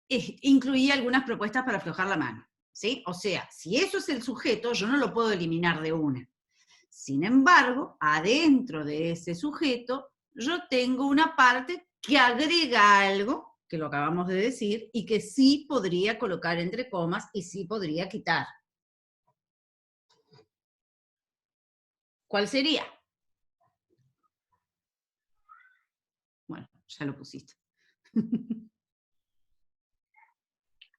incluía algunas propuestas para aflojar la mano, ¿sí? O sea, si eso es el sujeto, yo no lo puedo eliminar de una. Sin embargo, adentro de ese sujeto, yo tengo una parte que agrega algo, que lo acabamos de decir, y que sí podría colocar entre comas y sí podría quitar. ¿Cuál sería? Bueno, ya lo pusiste.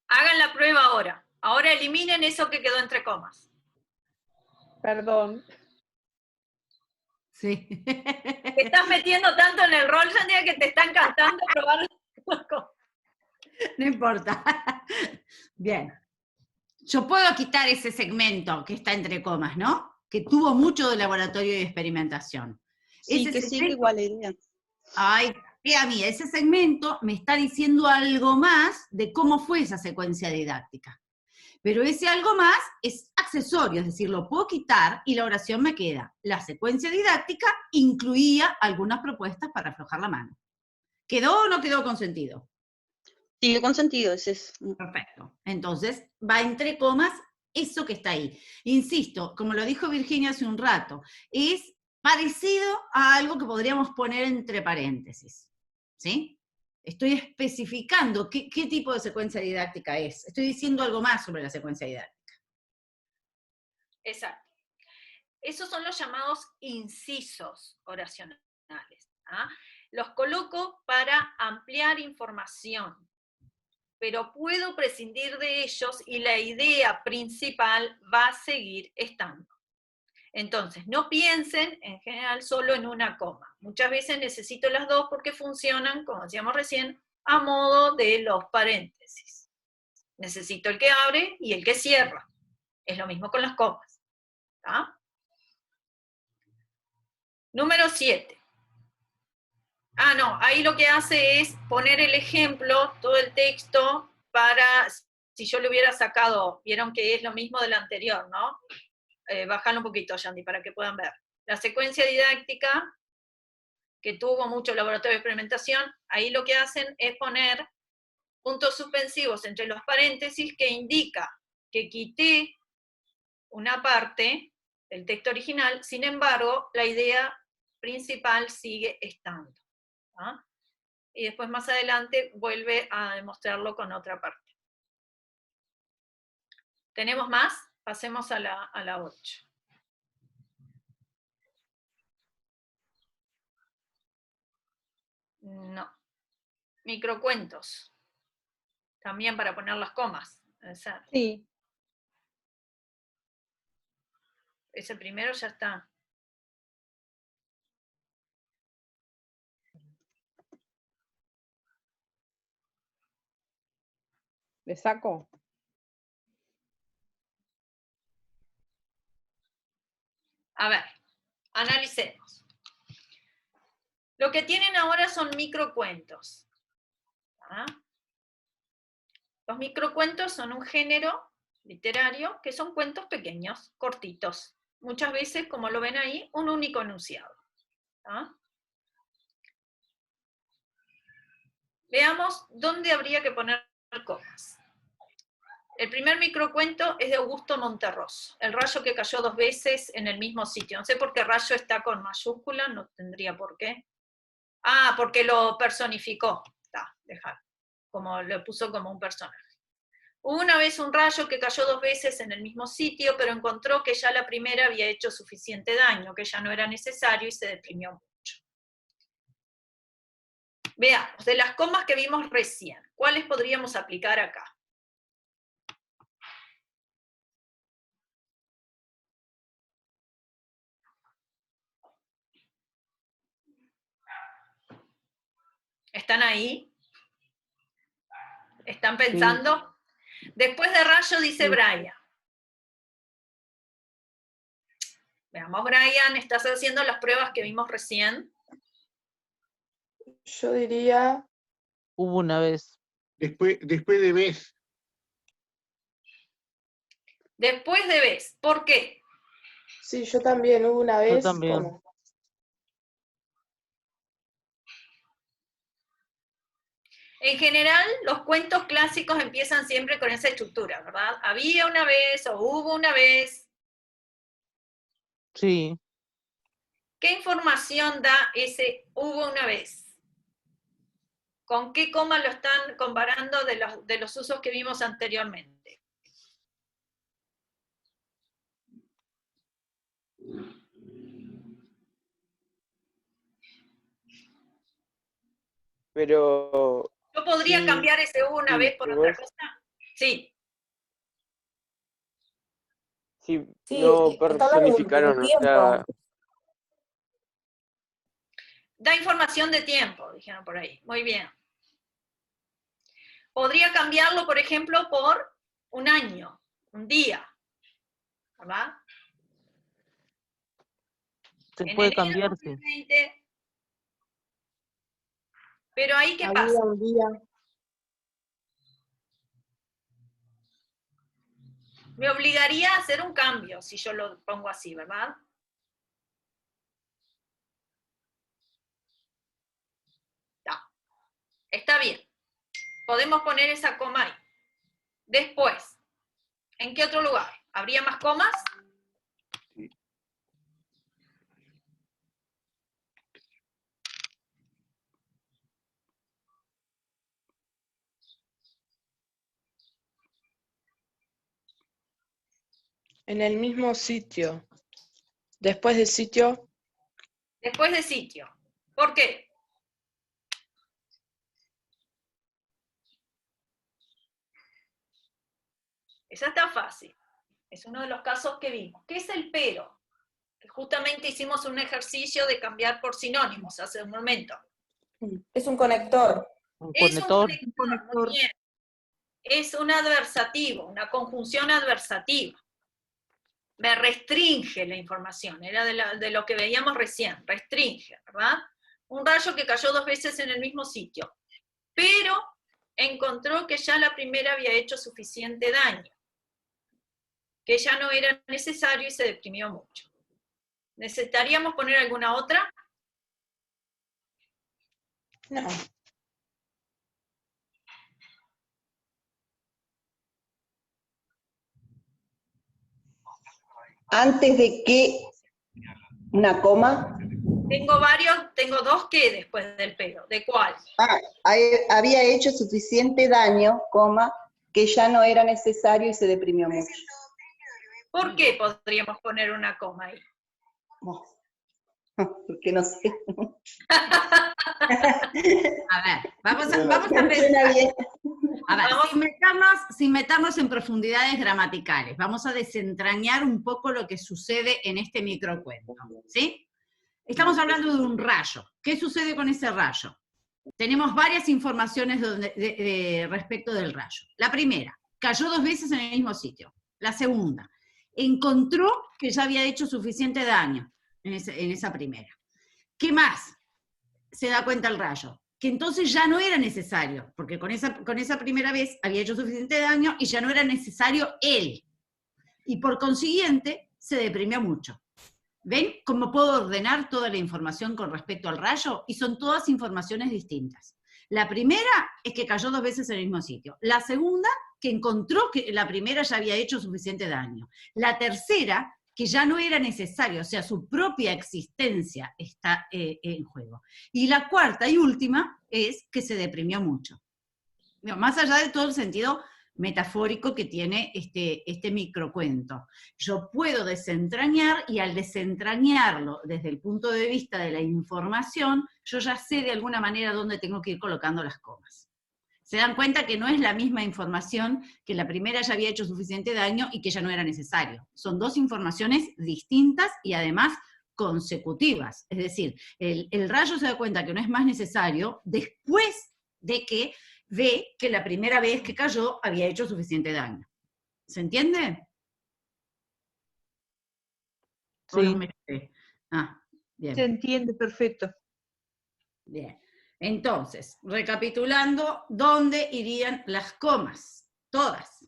Hagan la prueba ahora. Ahora eliminen eso que quedó entre comas. Perdón. Sí. Te estás metiendo tanto en el rol, Santiago, que te está encantando probar. No importa. Bien. Yo puedo quitar ese segmento que está entre comas, ¿no? Que tuvo mucho de laboratorio y experimentación. Sí, Ese que sigue segmento, igual la idea. ay, a mí, ese segmento me está diciendo algo más de cómo fue esa secuencia didáctica. Pero ese algo más es accesorio, es decir, lo puedo quitar y la oración me queda. La secuencia didáctica incluía algunas propuestas para aflojar la mano. ¿Quedó o no quedó con sentido? Sigue con sentido, ese es. Perfecto. Entonces, va entre comas eso que está ahí. Insisto, como lo dijo Virginia hace un rato, es parecido a algo que podríamos poner entre paréntesis. ¿Sí? Estoy especificando qué tipo de secuencia didáctica es. Estoy diciendo algo más sobre la secuencia didáctica. Exacto. Esos son los llamados incisos oracionales. ¿Ah? Los coloco para ampliar información, pero puedo prescindir de ellos y la idea principal va a seguir estando. Entonces, no piensen en general solo en una coma. Muchas veces necesito las dos porque funcionan, como decíamos recién, a modo de los paréntesis. Necesito el que abre y el que cierra. Es lo mismo con las comas. ¿Tá? Número 7. Ah, no, ahí lo que hace es poner el ejemplo, todo el texto, para, si yo le hubiera sacado, vieron que es lo mismo del anterior, ¿no? Bájalo un poquito, Yandy, para que puedan ver. La secuencia didáctica, que tuvo mucho laboratorio de experimentación, ahí lo que hacen es poner puntos suspensivos entre los paréntesis que indica que quité una parte del texto original, sin embargo, la idea principal sigue estando. ¿ah? Y después más adelante vuelve a demostrarlo con otra parte. ¿Tenemos más? Pasemos a la 8. No. Microcuentos. También para poner las comas. Sí. Ese primero ya está. ¿Le saco? A ver, analicemos. Lo que tienen ahora son microcuentos. ¿Ah? Los microcuentos son un género literario que son cuentos pequeños, cortitos. Muchas veces, como lo ven ahí, un único enunciado. ¿Ah? Veamos dónde habría que poner comas. El primer microcuento es de Augusto Monterroso, El rayo que cayó 2 veces en el mismo sitio. No sé por qué rayo está con mayúscula, no tendría por qué. Ah, porque lo personificó. Está, dejar. Como lo puso como un personaje. Hubo una vez un rayo que cayó 2 veces en el mismo sitio, pero encontró que ya la primera había hecho suficiente daño, que ya no era necesario y se deprimió mucho. Veamos, de las comas que vimos recién, ¿cuáles podríamos aplicar acá? ¿Están ahí? ¿Están pensando? Sí. Después de rayo dice sí. Brian. Veamos, Brian, ¿estás haciendo las pruebas que vimos recién? Yo diría... Hubo una vez. Después de vez. Después de vez. ¿Por qué? Sí, yo también, hubo una vez. Yo también. ¿Cómo? En general, los cuentos clásicos empiezan siempre con esa estructura, ¿verdad? Había una vez o hubo una vez. Sí. ¿Qué información da ese hubo una vez? ¿Con qué coma lo están comparando de los usos que vimos anteriormente? Pero... ¿Yo podría sí, cambiar ese hubo una sí, vez por otra cosa? Sí. Sí, Sí, no está hablando de personificaron, o tiempo. sea, Da información de tiempo, dijeron por ahí. Muy bien. Podría cambiarlo, por ejemplo, por un año, un día, ¿verdad? Se En puede enero de cambiar, sí. 2020, pero ahí, ¿qué Había pasa? un día. Me obligaría a hacer un cambio si yo lo pongo así, ¿verdad? No. Está bien. Podemos poner esa coma ahí. Después, ¿en qué otro lugar? ¿Habría más comas? En el mismo sitio. Después del sitio. Después de sitio. ¿Por qué? Esa está fácil. Es uno de los casos que vimos. ¿Qué es el pero? Que justamente hicimos un ejercicio de cambiar por sinónimos hace un momento. Es un conector. Es un conector, muy bien. Es un adversativo, una conjunción adversativa. Me restringe la información, era de lo que veíamos recién, restringe, ¿verdad? Un rayo que cayó 2 veces en el mismo sitio, pero encontró que ya la primera había hecho suficiente daño, que ya no era necesario y se deprimió mucho. ¿Necesitaríamos poner alguna otra? No. Antes de que una coma. tengo dos que después del pero. ¿De cuál? Había hecho suficiente daño, coma, que ya no era necesario y se deprimió mucho. ¿Por qué podríamos poner una coma ahí? Porque no sé. A ver, vamos a Suena pensar. bien. A ver, sin meternos en profundidades gramaticales, vamos a desentrañar un poco lo que sucede en este microcuento, ¿sí? Estamos hablando de un rayo. ¿Qué sucede con ese rayo? Tenemos varias informaciones respecto del rayo. La primera, cayó 2 veces en el mismo sitio. La segunda, encontró que ya había hecho suficiente daño en esa primera. ¿Qué más se da cuenta el rayo? Que entonces ya no era necesario, porque con esa primera vez había hecho suficiente daño y ya no era necesario él. Y por consiguiente, se deprimió mucho. ¿Ven cómo puedo ordenar toda la información con respecto al rayo? Y son todas informaciones distintas. La primera es que cayó 2 veces en el mismo sitio. La segunda, que encontró que la primera ya había hecho suficiente daño. La tercera, que ya no era necesario, o sea, su propia existencia está en juego. Y la cuarta y última es que se deprimió mucho. Más allá de todo el sentido metafórico que tiene este microcuento. Yo puedo desentrañar, y al desentrañarlo desde el punto de vista de la información, yo ya sé de alguna manera dónde tengo que ir colocando las comas. Se dan cuenta que no es la misma información, que la primera ya había hecho suficiente daño y que ya no era necesario. Son dos informaciones distintas y además consecutivas. Es decir, el rayo se da cuenta que no es más necesario después de que ve que la primera vez que cayó había hecho suficiente daño. ¿Se entiende? Sí. Bien. Se entiende, perfecto. Bien. Entonces, recapitulando, ¿dónde irían las comas? Todas.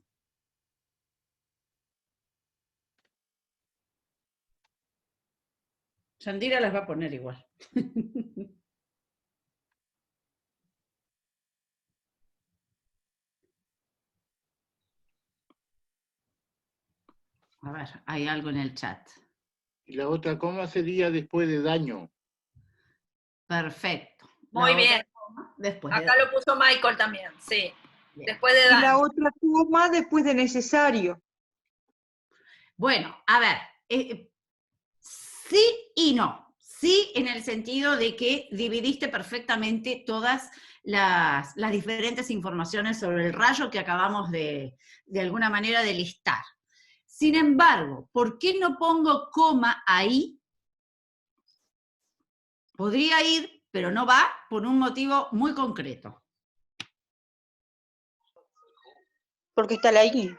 Yandira las va a poner igual. A ver, hay algo en el chat. Y la otra coma sería después de daño. Perfecto. Muy bien. Después acá lo puso Michael también, sí. Bien. Después de Y la daño. otra coma después de necesario. Bueno, a ver, sí y no. Sí, en el sentido de que dividiste perfectamente todas las diferentes informaciones sobre el rayo que acabamos de alguna manera de listar. Sin embargo, ¿por qué no pongo coma ahí? Podría ir, pero no va por un motivo muy concreto. Porque está la I.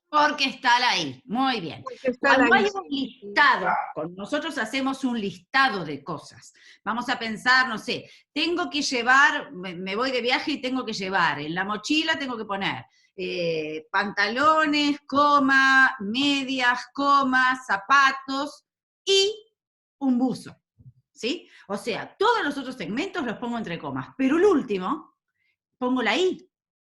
Porque está la I, muy bien. Está Cuando la hay I. un listado, cuando nosotros hacemos un listado de cosas, vamos a pensar, no sé, tengo que llevar, me voy de viaje y tengo que llevar, en la mochila tengo que poner pantalones, coma, medias, coma, zapatos y un buzo, ¿sí? O sea, todos los otros segmentos los pongo entre comas, pero el último pongo la I.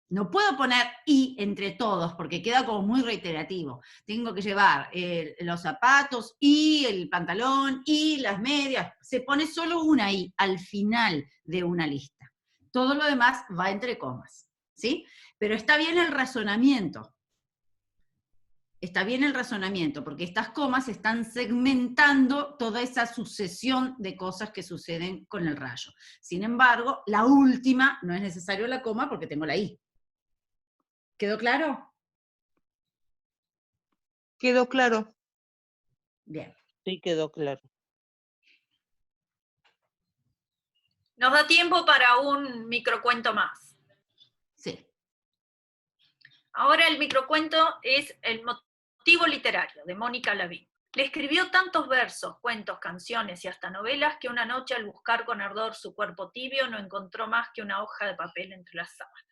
No puedo poner I entre todos porque queda como muy reiterativo. Tengo que llevar los zapatos y el pantalón y las medias. Se pone solo una I al final de una lista. Todo lo demás va entre comas, ¿sí? Pero está bien el razonamiento. Está bien el razonamiento, porque estas comas están segmentando toda esa sucesión de cosas que suceden con el rayo. Sin embargo, la última no es necesario la coma porque tengo la I. ¿Quedó claro? Quedó claro. Bien. Sí, quedó claro. Nos da tiempo para un microcuento más. Sí. Ahora el microcuento es El motivo literario, de Mónica Lavín. Le escribió tantos versos, cuentos, canciones y hasta novelas que una noche al buscar con ardor su cuerpo tibio no encontró más que una hoja de papel entre las sábanas.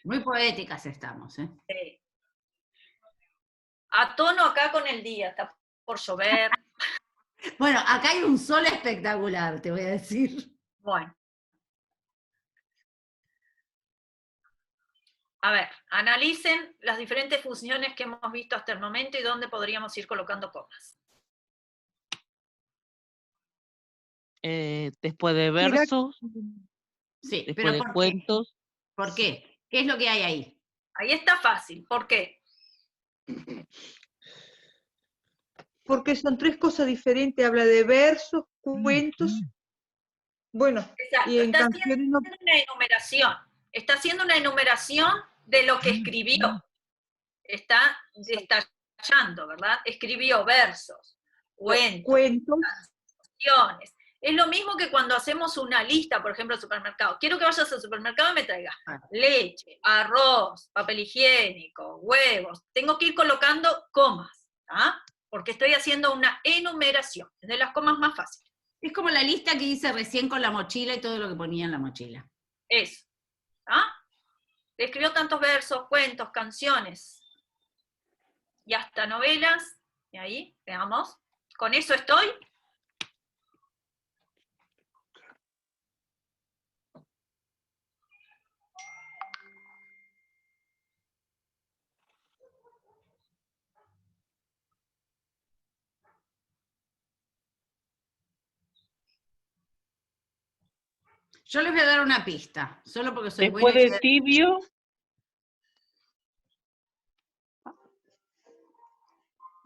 Muy poéticas estamos, ¿eh? Sí. A tono acá con el día, está por llover. Bueno, acá hay un sol espectacular, te voy a decir. Bueno. A ver, analicen las diferentes funciones que hemos visto hasta el momento y dónde podríamos ir colocando comas. después de ¿Será versos, Sí, después pero de ¿por qué? cuentos. ¿Por qué? ¿Qué es lo que hay ahí? Ahí está fácil. ¿Por qué? porque son tres cosas diferentes? Habla de versos, cuentos, bueno, Exacto. y en Está canciones haciendo no. una enumeración. Está haciendo una enumeración de lo que escribió. Está detallando, ¿verdad? Escribió versos, cuentos, Cuentos, canciones. Es lo mismo que cuando hacemos una lista, por ejemplo, al supermercado. Quiero que vayas al supermercado y me traigas leche, arroz, papel higiénico, huevos. Tengo que ir colocando comas, ¿ah? Porque estoy haciendo una enumeración. Es de las comas más fáciles. Es como la lista que hice recién con la mochila y todo lo que ponía en la mochila. Eso. ¿Ah? Escribió tantos versos, cuentos, canciones y hasta novelas. Y ahí, veamos. ¿Con eso estoy? Yo les voy a dar una pista, solo porque soy Después buena. de tibio,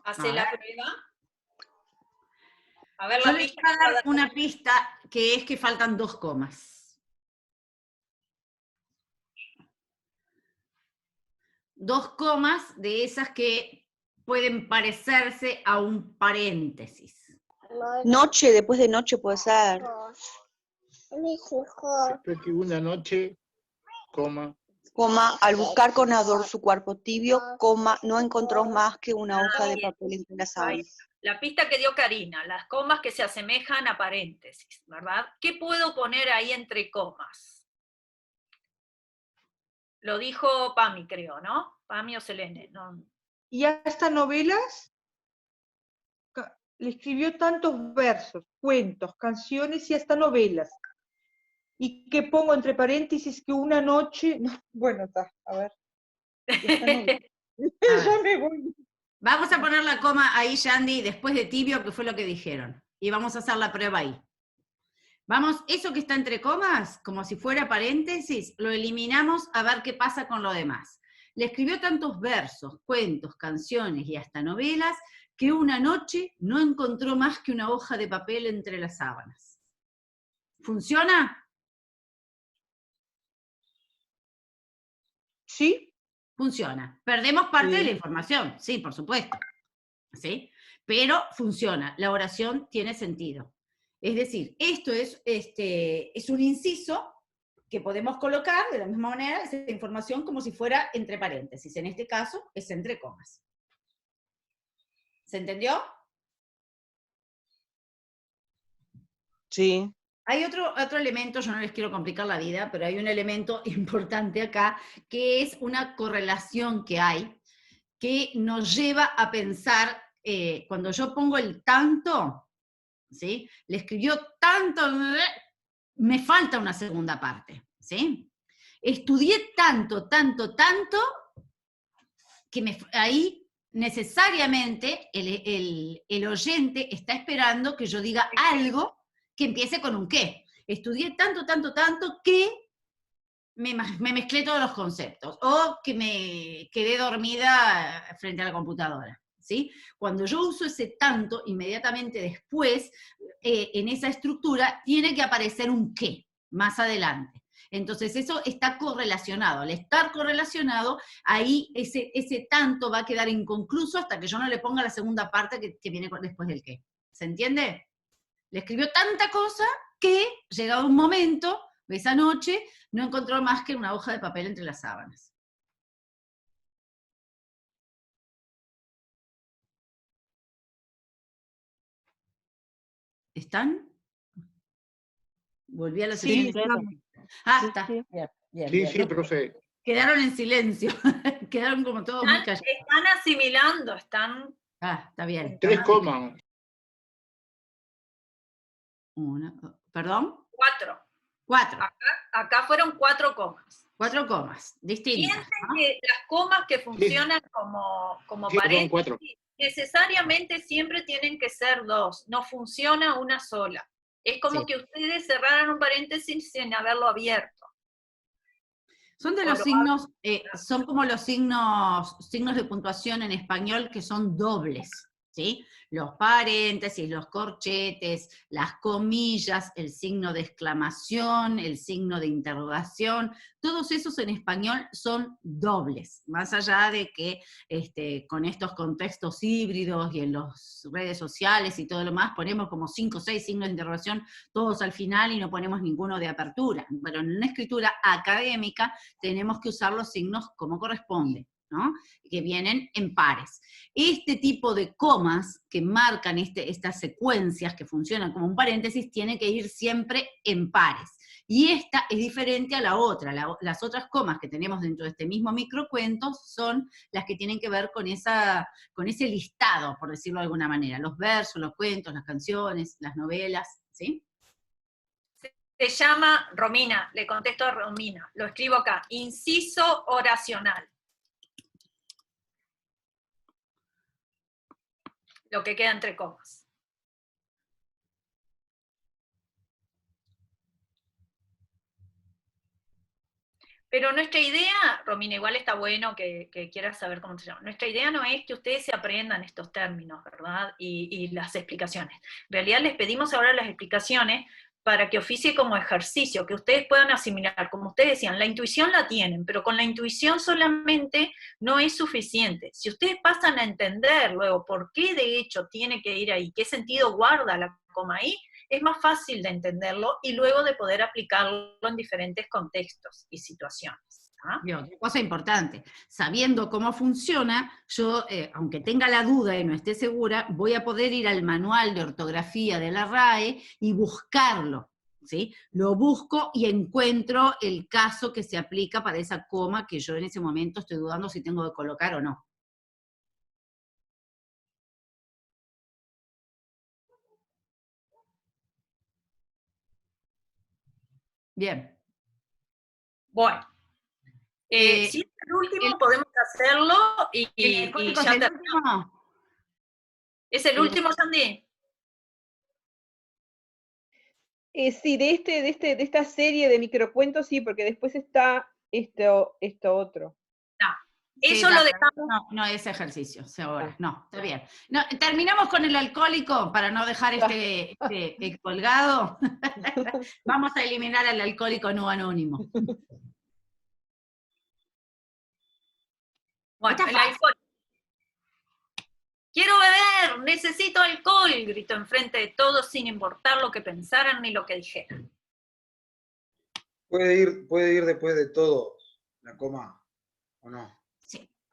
Hace la prueba. A ver Yo la les pista. voy a dar una pista que es que faltan 2 comas. 2 comas de esas que pueden parecerse a un paréntesis. Noche, después de noche puede ser. Después que una noche, coma, Coma, al buscar con ardor su cuerpo tibio, coma, no encontró más que una hoja de papel entre las Ahí sábanas. está. La pista que dio Karina, las comas que se asemejan a paréntesis, ¿verdad? ¿Qué puedo poner ahí entre comas? Lo dijo Pami, creo, ¿no? Pami o Selene, ¿no? y hasta novelas, le escribió tantos versos, cuentos, canciones y hasta novelas. Y que pongo entre paréntesis que una noche, no, bueno, está, a ver. Ya me voy. Vamos a poner la coma ahí, Yandy, después de tibio, que fue lo que dijeron. Y vamos a hacer la prueba ahí. Vamos, eso que está entre comas, como si fuera paréntesis, lo eliminamos a ver qué pasa con lo demás. Le escribió tantos versos, cuentos, canciones y hasta novelas, que una noche no encontró más que una hoja de papel entre las sábanas. ¿Funciona? ¿Sí? Funciona. Perdemos parte Sí. de la información, sí, por supuesto. ¿Sí? Pero funciona, la oración tiene sentido. Es decir, esto es un inciso que podemos colocar de la misma manera esa información como si fuera entre paréntesis. En este caso es entre comas. ¿Se entendió? sí. Hay otro elemento, yo no les quiero complicar la vida, pero hay un elemento importante acá, que es una correlación que hay, que nos lleva a pensar, cuando yo pongo el tanto, ¿sí? Le escribió tanto, me falta una segunda parte, ¿sí? Estudié tanto, que ahí necesariamente el oyente está esperando que yo diga algo que empiece con un qué. Estudié tanto, que me mezclé todos los conceptos, o que me quedé dormida frente a la computadora. ¿Sí? Cuando yo uso ese tanto, inmediatamente después, en esa estructura, tiene que aparecer un qué, más adelante. Entonces eso está correlacionado. Al estar correlacionado, ahí ese tanto va a quedar inconcluso hasta que yo no le ponga la segunda parte que viene después del qué. ¿Se entiende? Le escribió tanta cosa que, llegado un momento, esa noche, no encontró más que una hoja de papel entre las sábanas. ¿Están? Volví a la Sí, sesión. Ah, está. Bien. Sí, profe. Quedaron en silencio. Quedaron como todos muy callados. Están asimilando, están... Ah, está bien. 3 comas. ¿Perdón? 4. 4. Acá fueron 4 comas. 4 comas, distintas. Piensen que las comas que funcionan como Sí, paréntesis, necesariamente siempre tienen que ser 2, no funciona una sola. Es como Sí. que ustedes cerraran un paréntesis sin haberlo abierto. Son de O los lo signos, son como los signos de puntuación en español que son dobles, ¿sí? Los paréntesis, los corchetes, las comillas, el signo de exclamación, el signo de interrogación, todos esos en español son dobles, más allá de que con estos contextos híbridos y en las redes sociales y todo lo más, ponemos como 5 o 6 signos de interrogación todos al final y no ponemos ninguno de apertura. Pero en una escritura académica tenemos que usar los signos como corresponde, ¿no? Que vienen en pares. Este tipo de comas que marcan estas secuencias que funcionan como un paréntesis tiene que ir siempre en pares. Y esta es diferente a la otra. Las otras comas que tenemos dentro de este mismo microcuento son las que tienen que ver con ese listado, por decirlo de alguna manera. Los versos, los cuentos, las canciones, las novelas, ¿sí? Se llama, Romina, le contesto a Romina, lo escribo acá, inciso oracional. Lo que queda entre comas. Pero nuestra idea, Romina, igual está bueno que quieras saber cómo se llama. Nuestra idea no es que ustedes se aprendan estos términos, ¿verdad? Y las explicaciones. En realidad les pedimos ahora las explicaciones para que oficie como ejercicio, que ustedes puedan asimilar. Como ustedes decían, la intuición la tienen, pero con la intuición solamente no es suficiente. Si ustedes pasan a entender luego por qué de hecho tiene que ir ahí, qué sentido guarda la coma ahí, es más fácil de entenderlo y luego de poder aplicarlo en diferentes contextos y situaciones. ¿Ah? Bien, otra cosa importante, sabiendo cómo funciona, yo, aunque tenga la duda y no esté segura, voy a poder ir al manual de ortografía de la RAE y buscarlo, ¿sí? Lo busco y encuentro el caso que se aplica para esa coma que yo en ese momento estoy dudando si tengo que colocar o no. Bien. Bueno. Si es el último, podemos hacerlo y ya terminamos. ¿Es el último, Sandy? Sí, de esta serie de microcuentos sí, porque después está esto otro. No, eso lo dejamos. No es ejercicio, ahora. No, está bien. No, terminamos con el alcohólico para no dejar este colgado. Vamos a eliminar al alcohólico no anónimo. Bueno, el alcohol. Quiero beber, necesito alcohol, gritó enfrente de todos sin importar lo que pensaran ni lo que dijeran. Puede ir después de todo la coma, ¿o no?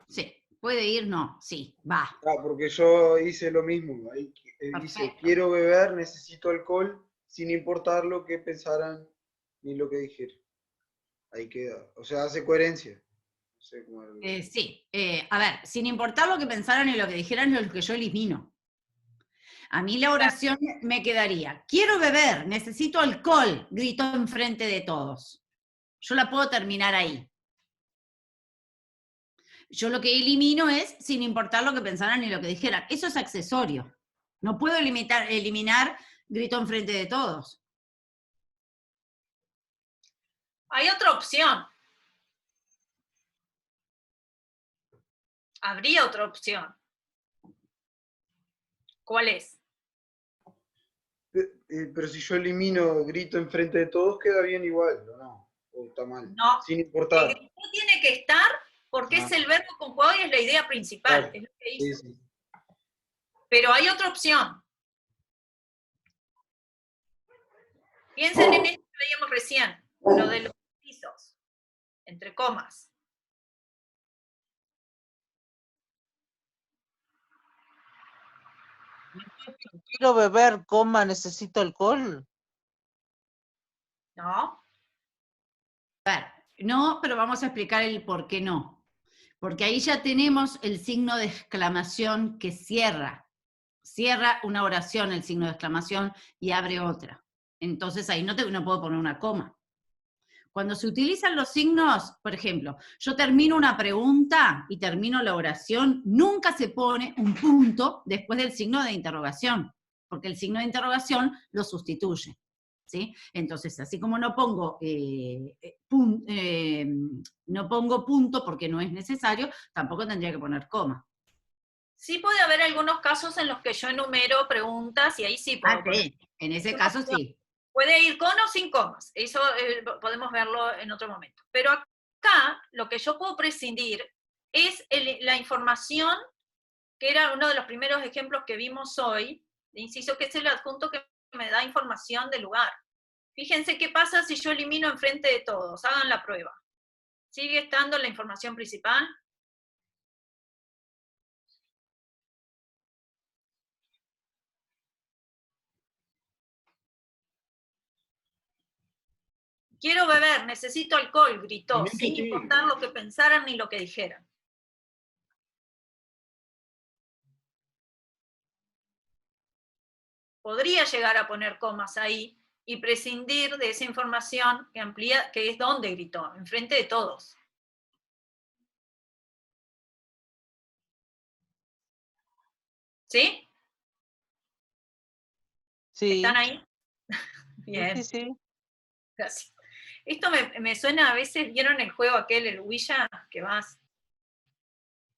Sí, puede ir, no, sí, va. Ah, porque yo hice lo mismo. Ahí dice, quiero beber, necesito alcohol, sin importar lo que pensaran ni lo que dijeran. Ahí queda. O sea, hace coherencia. No sé cómo Sí, a ver, sin importar lo que pensaran y lo que dijeran, es lo que yo elimino. A mí la oración me quedaría, quiero beber, necesito alcohol, gritó enfrente de todos. Yo la puedo terminar ahí. Yo lo que elimino es, sin importar lo que pensaran ni lo que dijeran. Eso es accesorio. No puedo eliminar, gritó enfrente de todos. Hay otra opción. Habría otra opción. ¿Cuál es? Pero si yo elimino grito enfrente de todos, queda bien igual, ¿o no? ¿O está mal? No. Sin importar. El grito tiene que estar porque es el verbo conjugado y es la idea principal. Claro. Es lo que hizo. Sí. Pero hay otra opción. Piensen en esto que veíamos recién, lo de los pisos, entre comas. Quiero beber, coma, necesito alcohol. No. A ver, no, pero vamos a explicar el por qué no. Porque ahí ya tenemos el signo de exclamación que cierra. Cierra una oración el signo de exclamación y abre otra. Entonces ahí no puedo poner una coma. Cuando se utilizan los signos, por ejemplo, yo termino una pregunta y termino la oración, nunca se pone un punto después del signo de interrogación. porque el signo de interrogación lo sustituye. ¿Sí? Entonces, así como no pongo, no pongo punto porque no es necesario, tampoco tendría que poner coma. Sí puede haber algunos casos en los que yo enumero preguntas y ahí sí puedo poner. Sí, en ese caso sí. Puede ir con o sin comas, eso podemos verlo en otro momento. Pero acá lo que yo puedo prescindir es la información, que era uno de los primeros ejemplos que vimos hoy, de inciso, que es el adjunto que me da información del lugar. Fíjense qué pasa si yo elimino enfrente de todos, hagan la prueba. ¿Sigue estando la información principal? Quiero beber, necesito alcohol, gritó, sin importar lo que pensaran ni lo que dijeran. Podría llegar a poner comas ahí y prescindir de esa información que amplía, que es donde gritó, enfrente de todos. ¿Sí? Sí. ¿Están ahí? Bien. Sí, sí. Gracias. Esto me suena a veces, ¿vieron el juego aquel, el Ouija, que vas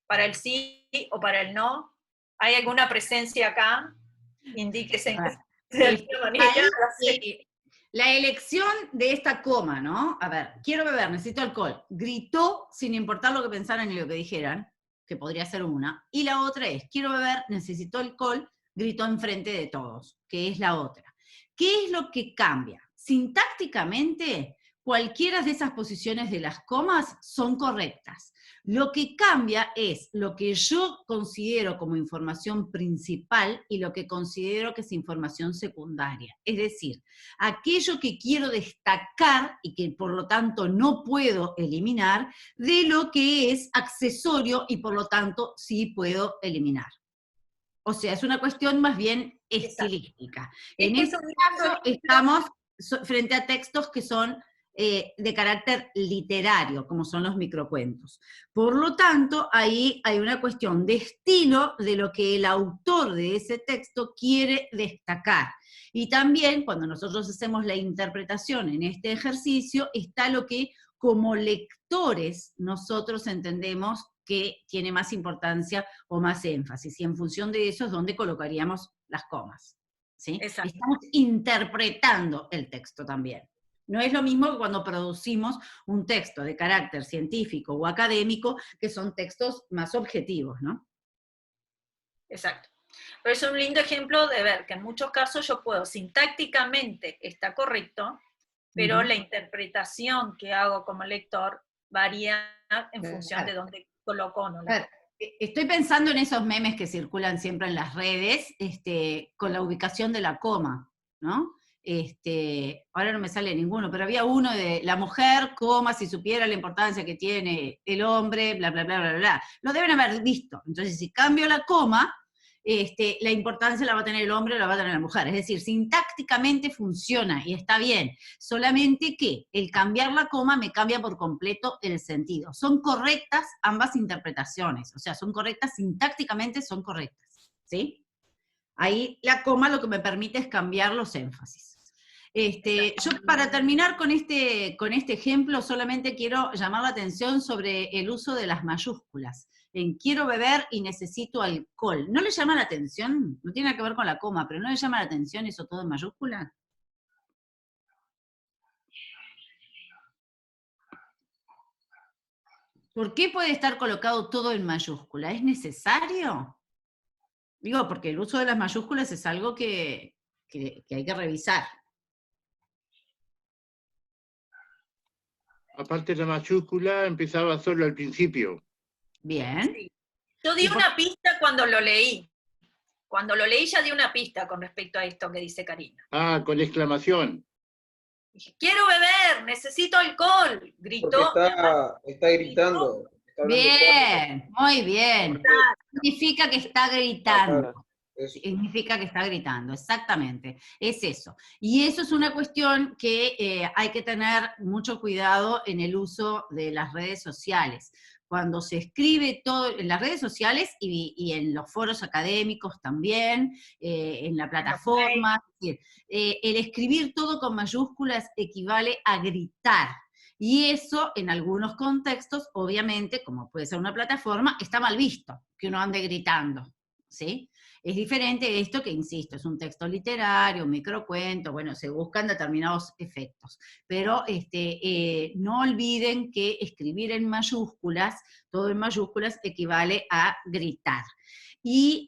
para el sí o para el no? ¿Hay alguna presencia acá? Indíquese en la elección de esta coma, ¿no? A ver, quiero beber, necesito alcohol. Gritó sin importar lo que pensaran ni lo que dijeran, que podría ser una. Y la otra es, quiero beber, necesito alcohol, gritó enfrente de todos, que es la otra. ¿Qué es lo que cambia? Sintácticamente, cualquiera de esas posiciones de las comas son correctas. Lo que cambia es lo que yo considero como información principal y lo que considero que es información secundaria. Es decir, aquello que quiero destacar y que por lo tanto no puedo eliminar, de lo que es accesorio y por lo tanto sí puedo eliminar. O sea, es una cuestión más bien estilística. En este caso estamos frente a textos que son de carácter literario, como son los microcuentos. Por lo tanto, ahí hay una cuestión de estilo de lo que el autor de ese texto quiere destacar. Y también, cuando nosotros hacemos la interpretación en este ejercicio, está lo que como lectores nosotros entendemos que tiene más importancia o más énfasis, y en función de eso es donde colocaríamos las comas. ¿Sí? Estamos interpretando el texto también. No es lo mismo que cuando producimos un texto de carácter científico o académico, que son textos más objetivos, ¿no? Exacto. Pero es un lindo ejemplo de ver que en muchos casos yo puedo, sintácticamente está correcto, pero la interpretación que hago como lector varía en función de dónde coloco o no. Estoy pensando en esos memes que circulan siempre en las redes, con la ubicación de la coma, ¿no? Ahora no me sale ninguno, pero había uno de la mujer, coma, si supiera la importancia que tiene el hombre, bla, bla, bla, bla, bla. Lo deben haber visto. Entonces, si cambio la coma, la importancia la va a tener el hombre o la va a tener la mujer. Es decir, sintácticamente funciona y está bien, solamente que el cambiar la coma me cambia por completo el sentido. Son correctas ambas interpretaciones, o sea, son correctas, sintácticamente son correctas, ¿sí? Ahí la coma lo que me permite es cambiar los énfasis. Yo para terminar con este ejemplo solamente quiero llamar la atención sobre el uso de las mayúsculas. En quiero beber y necesito alcohol. ¿No le llama la atención? No tiene nada que ver con la coma, pero ¿no le llama la atención eso todo en mayúscula? ¿Por qué puede estar colocado todo en mayúscula? ¿Es necesario? Digo, porque el uso de las mayúsculas es algo que hay que revisar. Aparte de la mayúscula, empezaba solo al principio. Bien. Sí. Yo di una pista cuando lo leí. Cuando lo leí ya di una pista con respecto a esto que dice Karina. Ah, con exclamación. Dije, quiero beber, necesito alcohol, gritó. Porque está gritando. Bien, muy bien. Significa que está gritando. Significa que está gritando, exactamente. Es eso. Y eso es una cuestión que hay que tener mucho cuidado en el uso de las redes sociales. cuando se escribe todo en las redes sociales y en los foros académicos también, en la plataforma, es decir, el escribir todo con mayúsculas equivale a gritar. Y eso, en algunos contextos, obviamente, como puede ser una plataforma, está mal visto, que uno ande gritando, ¿sí? Es diferente esto que, insisto, es un texto literario, un microcuento, bueno, se buscan determinados efectos. Pero no olviden que escribir en mayúsculas, todo en mayúsculas, equivale a gritar. Y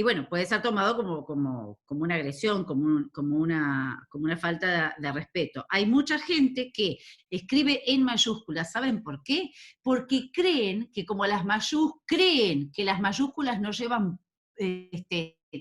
bueno, puede ser tomado como una agresión, como una falta de respeto. Hay mucha gente que escribe en mayúsculas, ¿saben por qué? Porque creen que las mayúsculas no llevan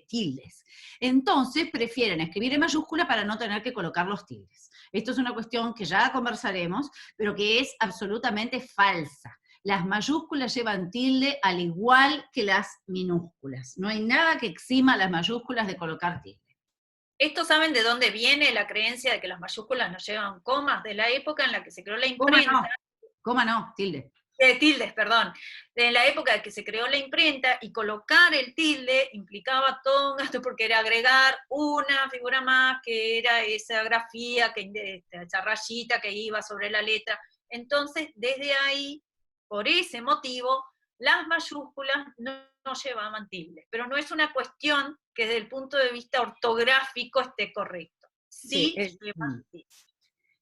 tildes. Entonces prefieren escribir en mayúscula para no tener que colocar los tildes. Esto es una cuestión que ya conversaremos, pero que es absolutamente falsa. Las mayúsculas llevan tilde al igual que las minúsculas. No hay nada que exima a las mayúsculas de colocar tilde. ¿Esto saben de dónde viene la creencia de que las mayúsculas no llevan comas? De la época en la que se creó la imprenta. Coma no, tilde. Tildes, perdón. De la época en que se creó la imprenta, y colocar el tilde implicaba todo un gasto, porque era agregar una figura más, que era esa grafía, esa rayita que iba sobre la letra. Entonces, desde ahí, por ese motivo, las mayúsculas no llevaban tildes. Pero no es una cuestión que desde el punto de vista ortográfico esté correcto. Sí, llevan tildes.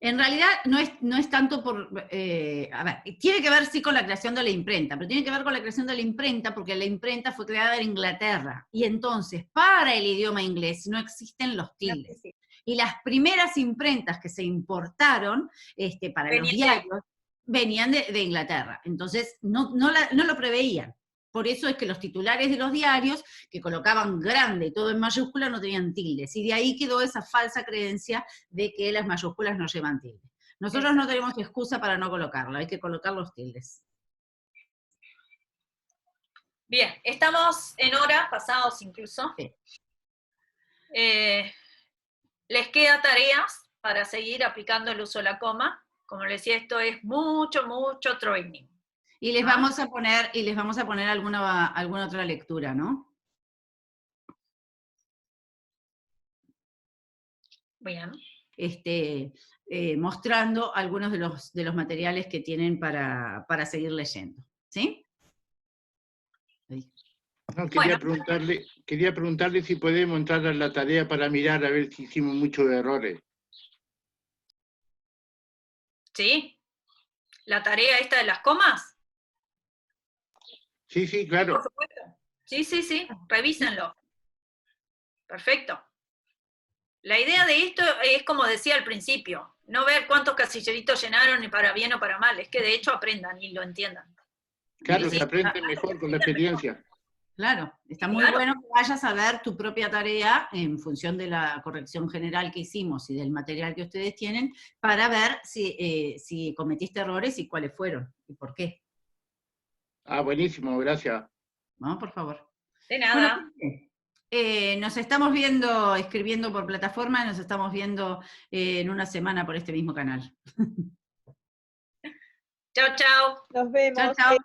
En realidad no es tanto por, a ver, tiene que ver sí con la creación de la imprenta, pero tiene que ver con la creación de la imprenta porque la imprenta fue creada en Inglaterra, y entonces para el idioma inglés no existen los tildes. Y las primeras imprentas que se importaron para los diarios venían de Inglaterra, entonces no lo preveían. Por eso es que los titulares de los diarios, que colocaban grande y todo en mayúscula, no tenían tildes. Y de ahí quedó esa falsa creencia de que las mayúsculas no llevan tildes. Nosotros no tenemos excusa para no colocarlo, hay que colocar los tildes. Bien, estamos en hora, pasados incluso. Sí. Les queda tareas para seguir aplicando el uso de la coma. Como les decía, esto es mucho training. Y les vamos a poner alguna otra lectura, ¿no? Bien. Mostrando algunos de los materiales que tienen para seguir leyendo. ¿Sí? No, quería preguntarle si podemos entrar a la tarea para mirar a ver si hicimos muchos errores. ¿Sí? ¿La tarea esta de las comas? Sí, claro. Por supuesto. Sí, revísenlo. Perfecto. La idea de esto es, como decía al principio, no ver cuántos casilleritos llenaron ni para bien o para mal, es que de hecho aprendan y lo entiendan. Claro, se aprende mejor con la experiencia. Claro, está muy bueno que vayas a ver tu propia tarea en función de la corrección general que hicimos y del material que ustedes tienen, para ver si cometiste errores y cuáles fueron y por qué. Buenísimo, gracias. No, por favor. De nada. Bueno, nos estamos viendo, escribiendo por plataforma, nos estamos viendo en una semana por este mismo canal. Chao. Nos vemos. Chao.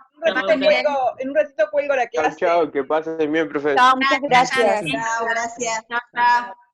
En un ratito cuelgo la clase. Chao, que pasen bien, profesor. Chao, muchas gracias. Chao, gracias. Chao.